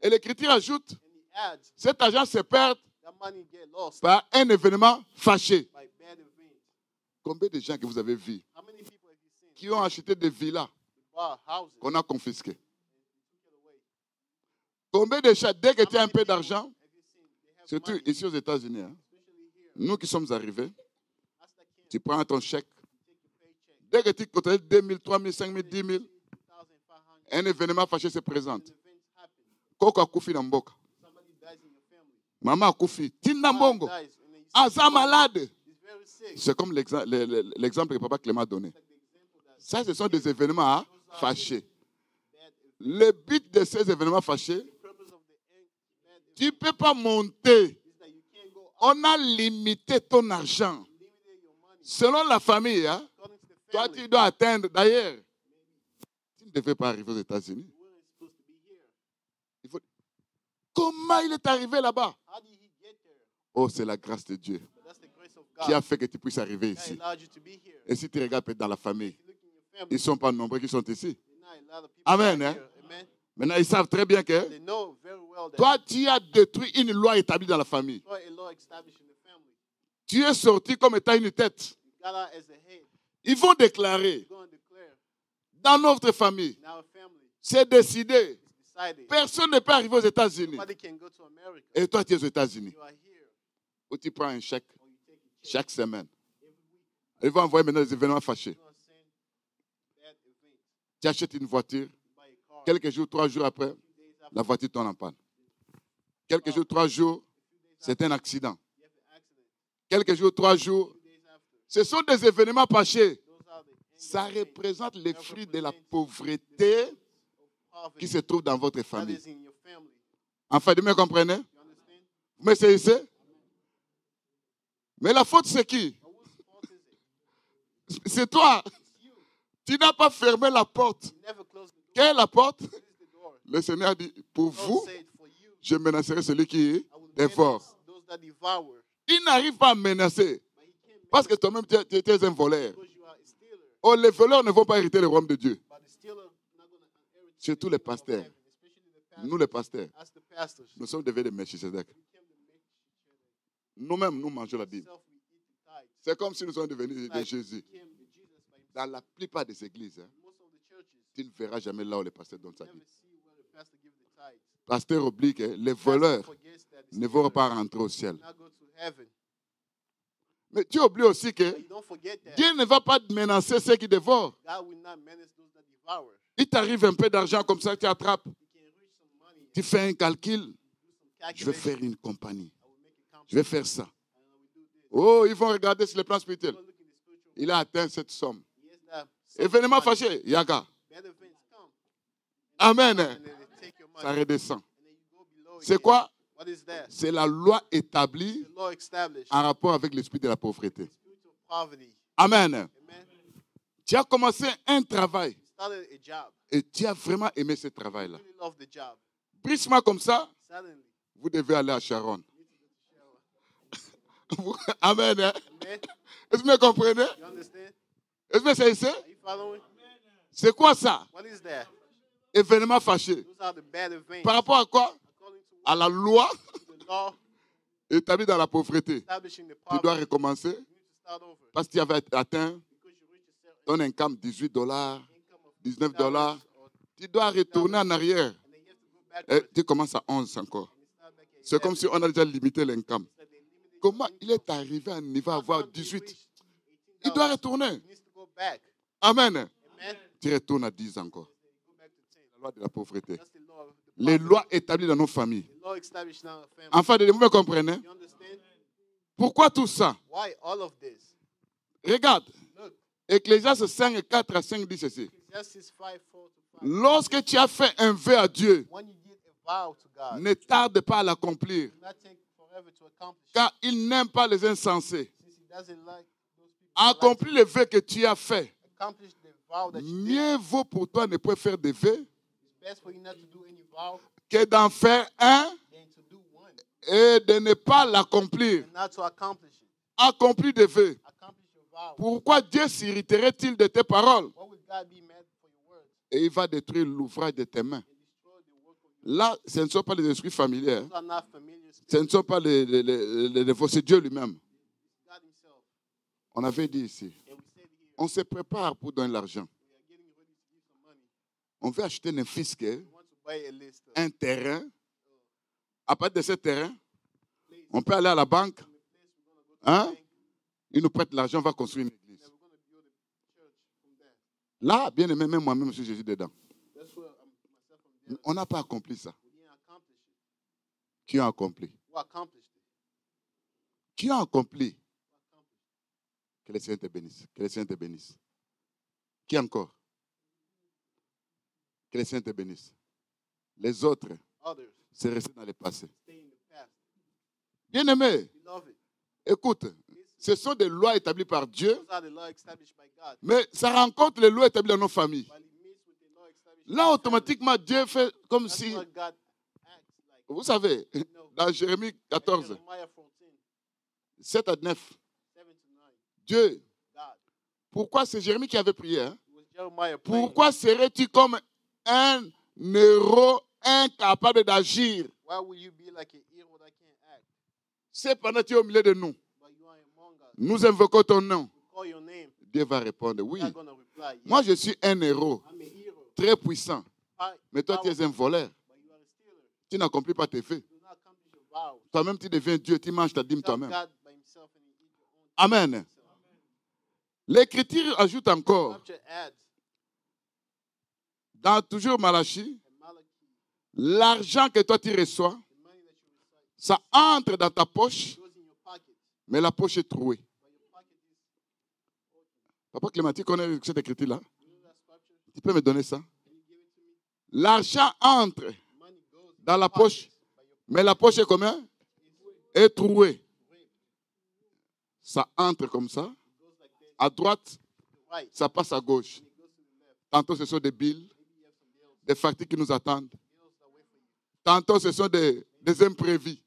Et l'Écriture ajoute, cet argent se perd par un événement fâché. Combien de gens que vous avez vus qui ont acheté des villas qu'on a confisquées? Combien de gens, dès que tu as un peu d'argent, surtout ici aux États-Unis, hein, nous qui sommes arrivés, tu prends ton chèque, dès que tu comptes 2 000, 3 000, 5 000, 10 000, un événement fâché se présente. Koko a koufi namboka. Maman a koufi. Tindambongo. Aza malade. C'est comme l'exemple que Papa Clément a donné. Ça, ce sont des événements fâchés. Le but de ces événements fâchés, tu ne peux pas monter. On a limité ton argent. Selon la famille, hein, toi, tu dois atteindre. D'ailleurs, tu ne devais pas arriver aux États-Unis. Comment il est arrivé là-bas? Oh, c'est la grâce de Dieu qui a fait que tu puisses arriver ici. Et si tu regardes dans la famille, ils ne sont pas nombreux qui sont ici. Amen. Hein? Maintenant, ils savent très bien que toi, tu as détruit une loi établie dans la famille. Tu es sorti comme étant une tête. Ils vont déclarer dans notre famille, c'est décidé. Personne ne peut arriver aux États-Unis. Et toi, tu es aux États-Unis. Où tu prends un chèque chaque semaine. Ils vont envoyer maintenant des événements fâchés. Tu achètes une voiture. Quelques jours, 3 jours après, la voiture tombe en panne. Quelques jours, 3 jours, c'est un accident. Quelques jours, 3 jours, ce sont des événements fâchés. Ça représente les fruits de la pauvreté qui se trouve dans votre famille. Enfin, vous me comprenez? Vous me saisissez? Mais la faute, c'est qui? C'est toi. Tu n'as pas fermé la porte. Quelle est la porte? Le Seigneur a dit, pour vous, je menacerai celui qui dévore. Il n'arrive pas à menacer. Parce que toi-même, tu es un voleur. Oh, les voleurs ne vont pas hériter le royaume de Dieu. Surtout les pasteurs. Nous, les pasteurs, nous sommes devenus des Melchisedec. Nous-mêmes, nous mangeons la Bible. C'est comme si nous sommes devenus des Jésus. Dans la plupart des églises, hein, tu ne verras jamais là où les pasteurs donnent sa Bible. Le pasteur oublie que les voleurs ne vont pas rentrer au ciel. Mais tu oublies aussi que Dieu ne va pas menacer ceux qui dévorent. Il t'arrive un peu d'argent comme ça, tu attrapes. Tu fais un calcul. Je vais faire une compagnie. Je vais faire ça. Oh, ils vont regarder sur le plan spirituel. Il a atteint cette somme. Événement fâché, Yaga. Amen. Ça redescend. C'est quoi? C'est la loi établie en rapport avec l'esprit de la pauvreté. Amen. Tu as commencé un travail You started a job. et tu as vraiment aimé ce travail-là. You really love the job. Brusquement comme ça, Suddenly, vous devez aller à Sharon. you need to go to shower. Amen. Hein? Amen. Est-ce que vous comprenez? You understand? Est-ce que c'est ça? Are you following? C'est quoi ça? What is that? Événement fâché. Those are the bad events. Par rapport à quoi? According to À la loi the law, établie dans la pauvreté. establishing the Tu dois poverty, recommencer you need to start over. parce que tu avais atteint Because you reach a certain ton income $18, income of $19. $19, or- Tu dois retourner en arrière. and then you have to go back Et tu commences à 11 encore. and start back at C'est comme 11. si on a déjà limité l'income. So they limited Comment your il est income. arrivé à un niveau à How avoir come he 18? reached Il doit $18? retourner. He needs to go back. Amen. Amen. Tu retournes à 10 encore. Go back to 10. La loi de la pauvreté. That's the law of the Les poverty. lois établies dans nos familles. The law established in our family. Enfin, vous me comprenez? You understand? Pourquoi tout ça? Why all of this? Regarde. Look, Ecclésiaste 5, 4 à 5 dit ceci. Ecclesiastes 5, 4 to 5. Lorsque tu as fait un vœu à Dieu, When you did a vow to God, ne tarde pas à l'accomplir, do not take forever to accomplish it. car il n'aime pas les insensés. Since he doesn't like those people that like Accomplis le vœu que tu as fait. to accomplish the vow that you did. Mieux vaut pour toi ne pas faire des vœux It's best for you not to do any vow que d'en faire un than to do one et de ne pas l'accomplir. and not to accomplish it. Accomplis des vœux. Accomplish your vow. Pourquoi Dieu s'irriterait-il de tes paroles? What would God be mad for your words Et il va détruire l'ouvrage de tes mains. and destroy the work of your Là, ce ne sont pas les esprits familiers. Hein. Those are not familiar Ce spirits. ne sont pas les c'est Dieu lui-même. God himself. On avait dit ici, And we said here, on se prépare pour donner l'argent. we are getting ready to give some money. On veut acheter un fisc, We want to buy a list of un terrain. À partir de ce terrain, places. on peut aller à la banque. From the place we're going to go to Hein? the bank, Ils nous prêtent l'argent, on va construire une église. and we're going to build a church from there. Là, bien aimé, même moi-même, je suis Jésus dedans. That's where myself I'm there. On n'a pas accompli ça. We didn't accomplish it. Qui a accompli? Who accomplished it? Qui a accompli? Who accomplished it? Que le Seigneur te bénisse. Que le Seigneur te bénisse. Qui encore? Que le Seigneur te bénisse. Les autres, Others c'est resté dans le passé. stay in the past. Bien aimé, Beloved, écoute, ce sont des lois établies par Dieu, those are the laws established by God. mais ça rencontre les lois établies dans nos familles. While he meets with the law established by Là, God, automatiquement, Dieu fait comme that's si, what God acts like. vous savez, You know, dans Jérémie like 14, Jeremiah 14, 7 à 9, 7 to 9. Dieu, God. pourquoi c'est Jérémie qui avait prié, hein? It was Jeremiah praying. Pourquoi serais-tu comme un héros incapable d'agir? Why will you be like a hero that can't act? Cependant, tu es au milieu de nous. But you are among us. Nous invoquons ton nom. We call your name. Dieu va répondre, oui. You're going to reply. Yes, Moi, je suis un héros I'm a hero. très puissant. Pow- Mais toi, tu es un voleur. But you are a stealer. Tu n'accomplis pas tes faits. You do not accomplish your vows. Toi-même, tu deviens Dieu. Tu manges ta dîme Serve toi-même. God by himself and he eat your own Amen. self. L'Écriture ajoute encore, Scripture adds dans toujours Malachie, in Malachi, l'argent que toi tu reçois, the money that you receive ça entre dans ta poche, goes in your pocket, mais la poche est trouée. but your pocket is open. Papa Clément, tu connais cette écriture-là? You know that scripture? Tu peux me donner ça? Can you give it to me? L'argent entre Money goes in dans your la pocket, poche, but your mais la poche est combien? Est trouée. Ça entre comme ça. it goes like this, À droite, to the right, ça passe à gauche. and it goes to the left. Tantôt, ce sont des billes, Maybe you have some bills, des factures qui nous attendent. bills that wait for you. Tantôt, ce sont des imprévus.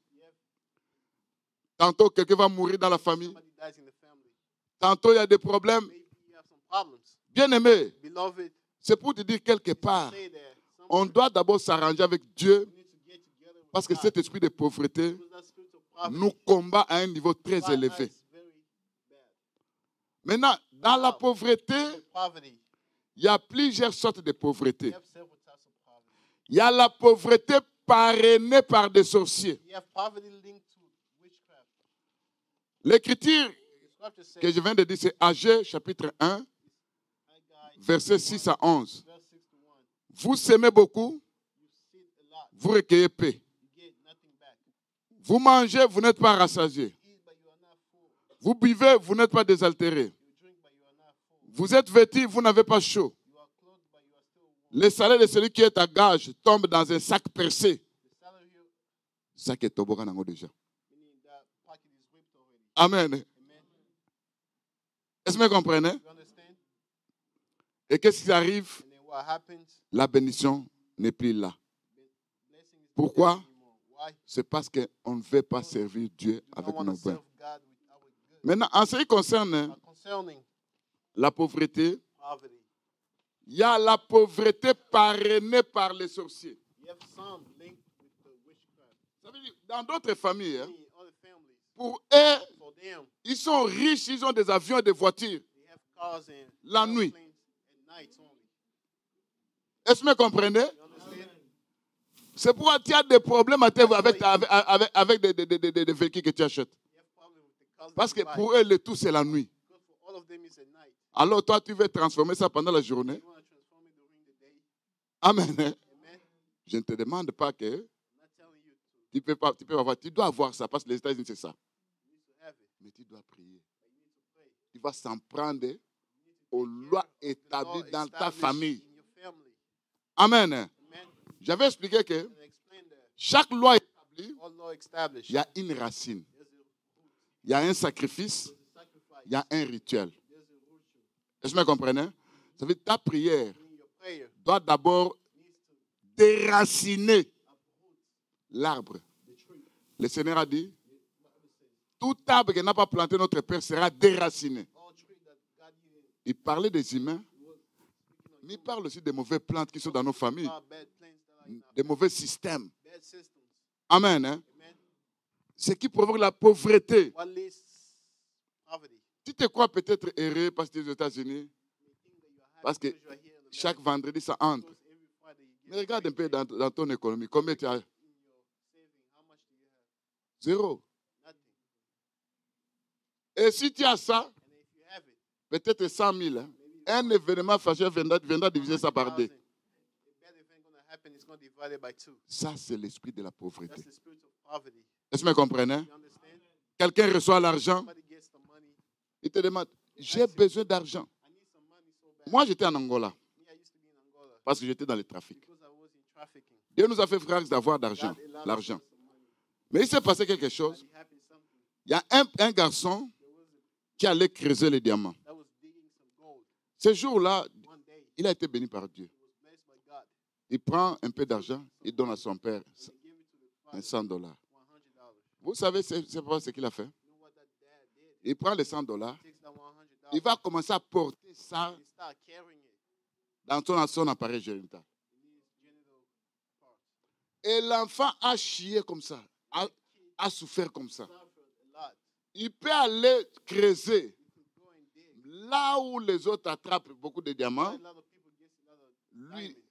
Tantôt, quelqu'un va mourir dans la famille. Somebody dies in the family. Tantôt, il y a des problèmes. Maybe you have some problems. Bien aimé, Beloved, c'est pour te dire quelque part, stay there. on doit d'abord s'arranger avec Dieu We need to get together with parce que God. cet esprit de pauvreté Because that spirit of poverty nous combat à un niveau très fights élevé. us very bad. Maintenant, dans la pauvreté, In poverty, il y a plusieurs sortes de we pauvreté. have several types of poverty. Il y a la pauvreté parrainée par des sorciers. We have poverty linked to witchcraft. L'écriture The scripture says, que je viens de dire, c'est Agé, chapitre 1, Haggai, versets 6 à 11. verse 6 to 1, Vous semez beaucoup, you seed a lot, vous recueillez peu. you get nothing back. Vous mangez, vous n'êtes pas rassasié. You eat, but you are not full. Vous buvez, vous n'êtes pas désaltéré. You drink, but you are not full. Vous êtes vêtis, vous n'avez pas chaud. You are clothed, but you are still warm. Le salaire de celui qui est à gage tombe dans un sac percé. The salary here, Sac est toboggan nango déjà. meaning that pocket is ripped already. Amen. Amen. Est-ce que vous comprenez? You understand? Et qu'est-ce qui arrive? And then what happens? La bénédiction n'est plus là. Blessing is not Pourquoi? there anymore. Why? C'est parce qu'on ne veut pas servir Dieu We avec don't want nos to biens. serve God with our good. Maintenant, en ce qui concerne But concerning la pauvreté, poverty, il y a la pauvreté parrainée par les sorciers. you have some linked with the witchcraft. Ça veut dire, dans d'autres familles, hein, Many other families, pour eux, for them, ils sont riches, ils ont des avions et des voitures. they have cars and La nuit. airplanes at night only. Est-ce que vous me comprenez? You understand? C'est pourquoi tu as des problèmes avec des véhicules que tu achètes. You have problems with the cars Parce that que you buy. pour eux, le tout, c'est la nuit. Because for all of them, it's at night. Alors toi, tu veux transformer ça pendant la journée. You want to transform it during the day. Amen. Hein? Amen. Je ne te demande pas que I'm not telling you to. tu peux avoir. Tu dois avoir ça parce que les États-Unis, c'est ça. You need to have it. Mais tu dois prier. But you need to pray. Tu vas s'en prendre You need to aux take lois care of the law établies dans ta established famille. in your family. Amen. Amen. J'avais expliqué que And explain that. chaque loi établie, All law established. il y a une racine. There's a root. Il y a un sacrifice, There's a sacrifice. il y a un rituel. There's a ritual. Est-ce que vous me comprenez? Ça veut dire ta prière Meaning your prayer doit d'abord needs to déraciner uproot l'arbre. the tree. Le Seigneur a dit, The Bible says, tout arbre qui n'a pas planté notre Père sera déraciné. all tree that God you Il parlait des humains, was speaking on mais il parle aussi des mauvaises plantes qui sont dans nos familles, bad plans that are in our des mauvais systèmes. bad systems. Amen. Hein? Amen. Ce qui provoque la pauvreté. What leads poverty? Tu te crois peut-être heureux parce que tu es aux États-Unis, You think that you are happy parce que because you are here in chaque America, vendredi ça entre. because every Friday you get Mais regarde un peu paid. dans ton économie, combien tu as? In your saving, how much do you have? Zéro. Nothing. Et si tu as ça, And if you have it, peut-être 100 000, hein, maybe un événement fâcheux viendra diviser ça par deux. 100,000. A bad event going to happen, it's going to divide it by two. Ça, c'est l'esprit de la That's pauvreté. the spirit of poverty. Est-ce que vous me comprenez? You understand? Quelqu'un reçoit l'argent, Somebody gets the money. il te demande, j'ai besoin d'argent. I need some money so bad. Moi, j'étais en Angola Me, I used to be in Angola parce que j'étais dans le trafic. because I was in trafficking. Dieu nous a fait grâce d'avoir d'argent, God allowed us l'argent. to get some money. Mais il s'est passé quelque But chose. it happened something. Il y a un garçon There was a qui allait creuser les diamants. that was digging some gold. Ce jour-là, One day, il a été béni par Dieu. he was blessed by God. Il prend un peu d'argent, il donne à son père And he gave it to the un father, $100. $100. Vous savez, c'est pas ce qu'il a fait. You know what that dad did? Il prend les $100, He takes that $100. il va commencer à porter ça He start carrying it dans son appareil génital. in his genital parts. Et l'enfant a chié comme ça, a souffert comme ça. Suffered a lot. Il peut aller creuser He could go and dig. là où les autres attrapent beaucoup de A diamants. lot of people get a lot of Lui, diamonds.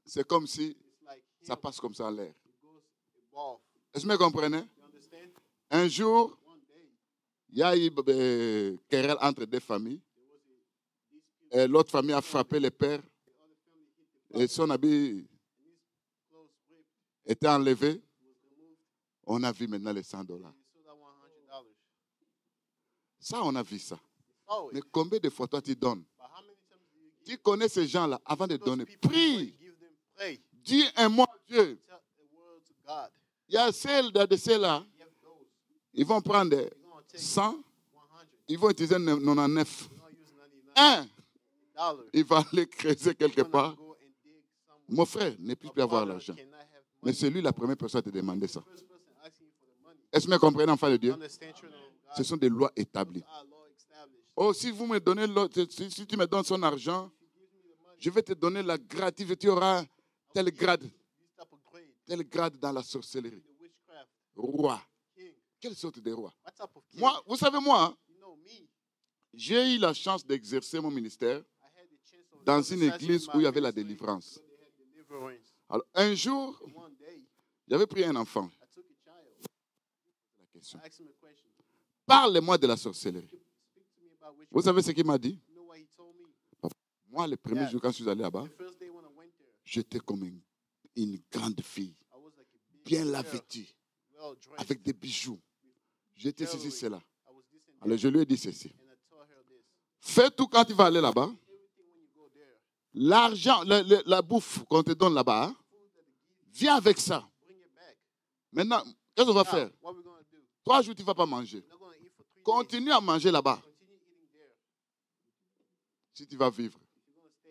c'est comme si It's like ça him. passe comme ça en l'air. It goes evolve. Est-ce que vous me comprenez? You understand? Un jour, One day, il y a eu querelle entre deux familles. there was a dispute. Et l'autre famille a frappé le père The other family hit the et son habit and his clothes ripped. était enlevé. It was removed. On a vu maintenant les $100. And he saw that $100. Ça, on a vu ça. Oh, Mais combien de fois toi tu donnes? but how many times do you Tu give connais ces gens-là avant de those donner. people before you Prie. give them? Pray. Dis un mot à Dieu. Tell the word to God. Il y a ceux-là, You have those. ils vont prendre You're going to take 100, 100. ils vont utiliser 99. You're going to use 99 Un, dollars. il va aller creuser quelque You're gonna part. go and dig somewhere. Mon frère n'est plus A plus avoir brother l'argent. cannot have Mais money. c'est lui la première personne à te demander ça. First person asking you for the money. Est-ce que vous comprenez, enfant de You Dieu? understand, children of God? Ce sont des lois établies. Those are law established. Oh, si vous me donnez si tu me donnes son argent, If you give me the money, je vais te donner la gratuité. Tu auras tel grade, this type of grade, tel grade dans la sorcellerie. the witchcraft, Roi. king. Quelle sorte de roi? What type of king? Moi, vous savez, moi, hein, You know me. j'ai eu la chance d'exercer mon ministère I had the chance of dans une exercising église my où il y avait la ministry délivrance. where they had deliverance. Alors, un jour, One day, j'avais pris un enfant. I took a child. La question. I asked him a question. Parle-moi de la sorcellerie. Speak to me about Vous witchcraft. savez ce qu'il m'a dit? You know what he told me? Moi, le premier Yeah. jour, quand je suis allé là-bas, The first day when I went there, j'étais comme une grande fille, I was like a big bien la girl, vêtue, well dressed. avec des bijoux. J'étais ceci, cela. I was this and Alors, that. je lui ai dit ceci. And I told her this. Fais tout quand tu vas aller là-bas. Everything when you go there, L'argent, la bouffe qu'on te donne là-bas, hein, food that they give, viens avec ça. bring it back. Maintenant, qu'est-ce qu'on va Now, faire? what we're going to do? 3 jours, tu ne vas pas manger. We're not going to eat for 3 days. Continue à manger là-bas Continue eating there. si tu vas vivre. If you're going to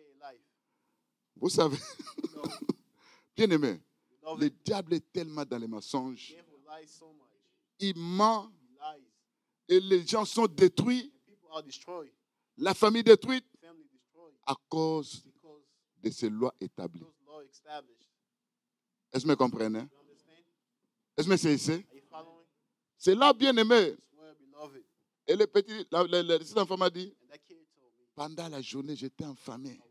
Vous savez, You know, bien aimé, beloved, le diable est tellement dans les mensonges. the devil lies so much. Il ment He lies. et les gens sont détruits. And people are destroyed. La famille détruite Family destroyed. à cause Because de ces lois établies. those laws established. Est-ce que vous me comprenez? You understand? Est-ce que vous me saisissez? Are you following? C'est là, bien aimé. That's where, beloved. Et le petit enfant m'a dit, And that kid told me, pendant la journée, j'étais affamé. I was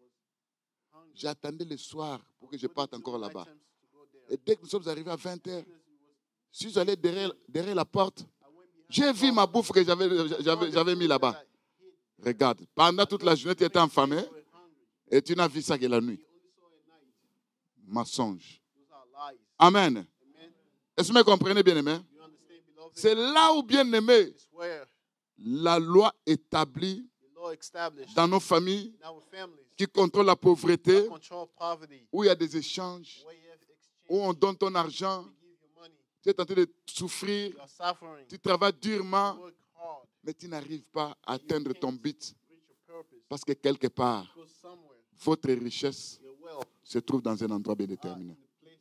hungry. J'attendais le soir pour que je Waiting parte till encore the là-bas. night times to go there. Et dès que nous sommes arrivés à 20h, As soon as we was- si j'allais derrière la porte, I went behind j'ai the vu door. ma bouffe que I found the j'avais mis food là-bas. that I hid. Regarde, pendant toute la journée, tu étais affamé You were hungry. et tu n'as vu ça que la nuit. You only saw at night. Mensonge. Those are lies. Amen. Amen. Est-ce que vous me comprenez, bien aimé? You understand, beloved? C'est là où, bien aimé, It's where la loi établie the law established dans nos familles in our families qui contrôle la pauvreté, that control poverty, où il y a des échanges, where you have où exchange, on donne ton argent, they give you money, tu es en train de souffrir, you are suffering, tu travailles you durement, work hard, mais tu n'arrives pas à atteindre ton but reach your purpose, parce que quelque part, go somewhere, votre richesse your wealth se trouve dans un endroit bien are in déterminé. the place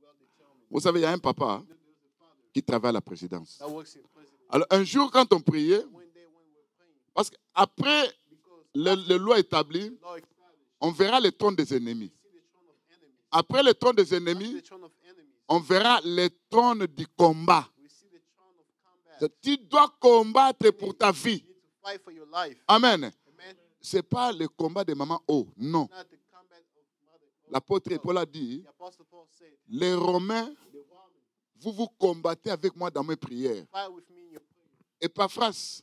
well determined. Vous savez, il y a un papa There's a father qui travaille à la présidence. that works in president. Alors, un jour, quand on priait, One day when we're praying, parce qu'après because les lois établies, the law established, on verra les trônes des ennemis. see the throne of enemies. Après les trônes des After ennemis, the throne of enemies, on verra les trônes du combat. we see the throne of combat. Tu dois combattre pour ta vie. You need to fight for your life. Amen. Amen. Ce n'est pas le combat de maman O. Non. Not the combat of mother. L'apôtre Paul a dit, The apostle Paul said, les Romains, the Roman, vous combattez avec moi dans mes prières. fight with me in your prayer. Epaphras,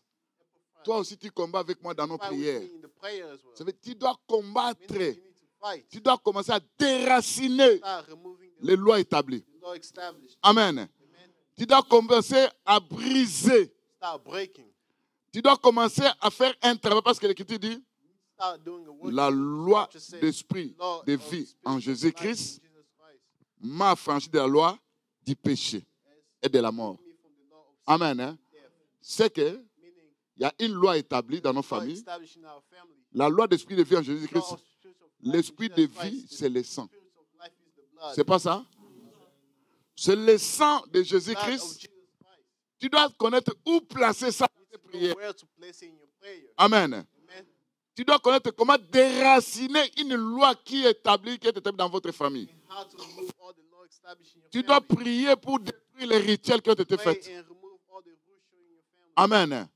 toi aussi tu combats avec moi dans nos Fight with prières. me in the prayer as well. Ça veut dire, tu dois combattre. Meaning you need to fight. Tu dois commencer à déraciner Start removing les lois établies. the law established. Amen. Amen. Tu dois commencer à briser. Start breaking. Tu dois commencer à faire un travail parce que l'Écriture dit, Start doing a work. la loi Scripture says, d'esprit law de of vie spirit en of life in Jésus-Christ Jesus Christ m'a affranchi de la loi du péché et de la mort. me from the law of sin Amen. Hein? and death. C'est que Meaning, il y a une loi établie dans nos law familles. established in our family. La loi d'esprit de vie en Law Jésus-Christ. of spirit of life in L'esprit de Jesus vie, Christ. c'est le sang. The spirit of life is the blood. C'est pas ça? C'est le sang de Blood of Jésus-Christ. Jesus Christ. Tu dois connaître où placer ça dans tes Know prières. where to place it in your prayer. Amen. Amen. Tu dois connaître comment déraciner une loi qui est établie dans votre famille. And how to remove all the law established in your Tu dois family. prier pour détruire les rituels qui ont été Pray faits. and remove all the ritual in your family. Amen. Amen.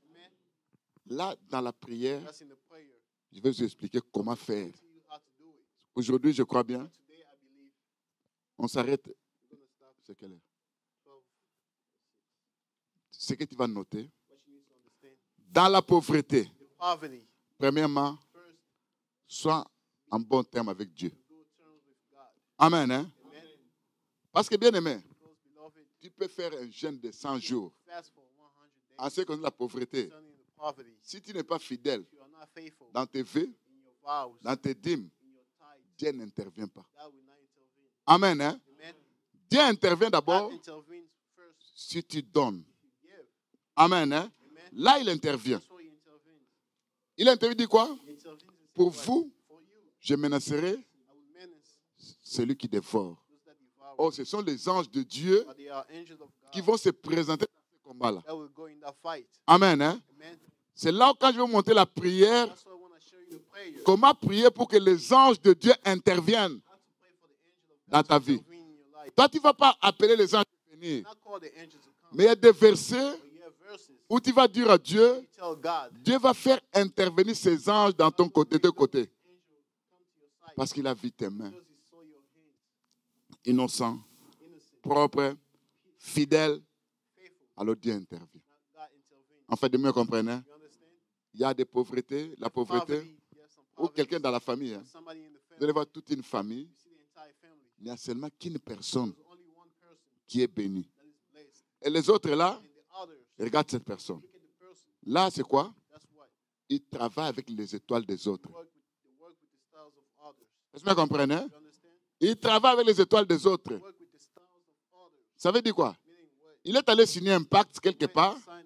Là, dans la prière, That's in the prayer. je vais vous expliquer comment faire. Tell you how to do it. Aujourd'hui, je crois bien, Today, I believe on s'arrête. we're going to stop C'est quelle heure? 12. Ce que tu vas noter. What you need to understand. Dans la pauvreté, The poverty. premièrement, First, sois en bon terme avec Dieu. good terms with God. Amen. Hein? Amen. Parce que, bien aimé, Because, beloved, tu peux faire un jeûne de 100 jours fast for 100 days en ce qui concerne la pauvreté. concerning the poverty. Si tu n'es pas fidèle If you are not faithful dans tes vœux, in your vows, dans tes dîmes, in your tithes, Dieu n'intervient pas. that will not intervene. Amen. Hein? Amen. Dieu intervient d'abord God intervenes first si tu donnes. if you give. Amen. Hein? Amen. Là, il intervient. That's why he intervenes. Il intervient, dit quoi? He intervenes and says, Pour "What? vous, For you, je menacerai I will menace celui qui dévore. those that devour. Oh, ce sont les anges de Dieu But they are angels of God qui vont se présenter dans ce combat-là. that will go in that fight. Amen. Hein? Amen. C'est là où, quand je vais monter la prière, That's why I want to show you the prayer. comment prier pour que les anges de Dieu interviennent How to pray for the angel of dans God ta to vie. intervene in your life. Toi, tu ne vas pas appeler les anges à venir. Not call the angels to come. Mais il y a des versets But you have verses. où tu vas dire à Dieu, You tell God, Dieu va faire intervenir ses anges dans ton côté, de côté. angel, come to your side. Parce qu'il a vu tes mains. Because he saw your hands, Innocents, innocent, propres, fidèles. faithful. Alors Dieu intervient. God intervenes. En fait, de mieux comprendre, You understand? il y a des pauvretés, la pauvreté, Poverty, you have some ou quelqu'un poverty. dans la famille. Hein. Somebody in the Vous allez family. voir toute une famille. You see the entire family. Il n'y a seulement qu'une personne There's only one person qui est bénie. that is blessed. Et les autres là, And the others, regarde cette personne. look at the person. Là, c'est quoi? That's what. Il travaille avec les étoiles des autres. They work with the stars of others. Est-ce que vous comprenez? You understand? Il travaille avec les étoiles des autres. They work with the stars of others. Ça veut dire quoi? Meaning what? Il est allé signer un pacte quelque When part they sign a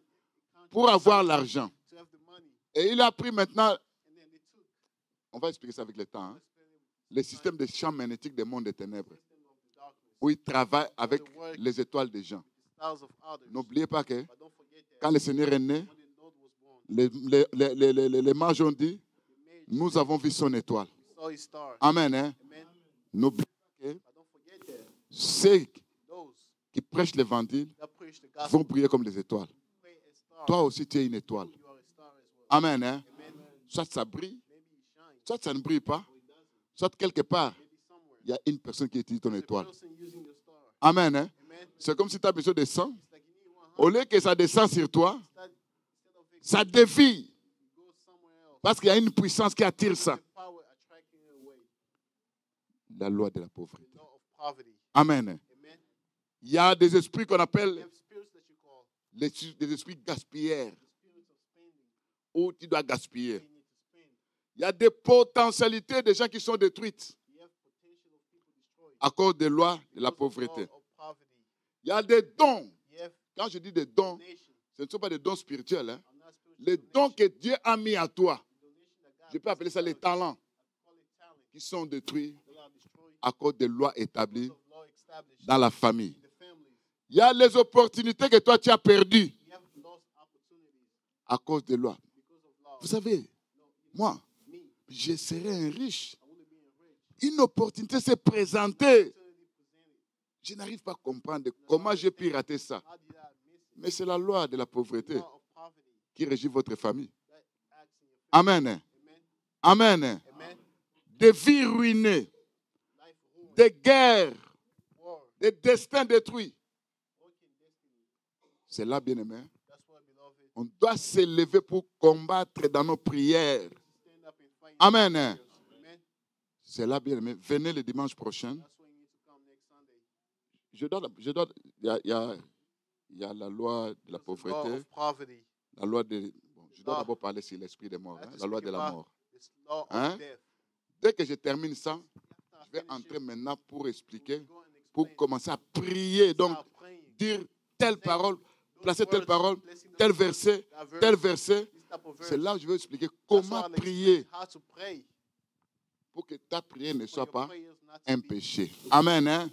contract pour avoir l'argent. to have the money, Et il a pris maintenant, and then they took. on va expliquer ça avec le temps, hein. les systèmes de champs magnétiques des mondes des ténèbres, où ils travaillent avec les étoiles des gens. N'oubliez pas que quand le Seigneur est né, les mages ont dit, nous avons vu son étoile. Amen. Hein? N'oubliez pas que ceux qui prêchent l'évangile vont briller comme les étoiles. Toi aussi, tu es une étoile. Amen. Hein? Soit ça brille, soit ça ne brille pas, soit quelque part, il y a une personne qui utilise ton étoile. Amen. Hein? C'est comme si tu as besoin de sang. Au lieu que ça descende sur toi, ça dévie. Parce qu'il y a une puissance qui attire ça. La loi de la pauvreté. Amen. Il y a des esprits qu'on appelle des esprits gaspilleurs. Où tu dois gaspiller. Il y a des potentialités de gens qui sont détruites à cause des lois de la pauvreté. Il y a des dons. Quand je dis des dons, ce ne sont pas des dons spirituels. Hein. Les dons que Dieu a mis à toi, je peux appeler ça les talents, qui sont détruits à cause des lois établies dans la famille. Il y a les opportunités que toi tu as perdues à cause des lois. Vous savez, moi, je serais un riche. Une opportunité s'est présentée. Je n'arrive pas à comprendre comment j'ai pu rater ça. Mais c'est la loi de la pauvreté qui régit votre famille. Amen. Amen. Des vies ruinées, des guerres, des destins détruits. C'est là, bien-aimé. On doit s'élever pour combattre dans nos prières. Amen. C'est là, bien-aimé. Venez le dimanche prochain. Il y a la loi de la pauvreté. La loi de... Bon, je dois d'abord parler sur l'esprit des morts. Hein, la loi de la mort. Hein? Dès que je termine ça, je vais entrer maintenant pour expliquer, pour commencer à prier. Donc, dire telle parole, placer telle parole, tel verset. C'est là où je vais expliquer comment prier pour que ta prière ne soit pas un péché. Amen. Hein?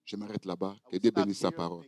Je m'arrête là-bas. Que Dieu bénisse sa parole.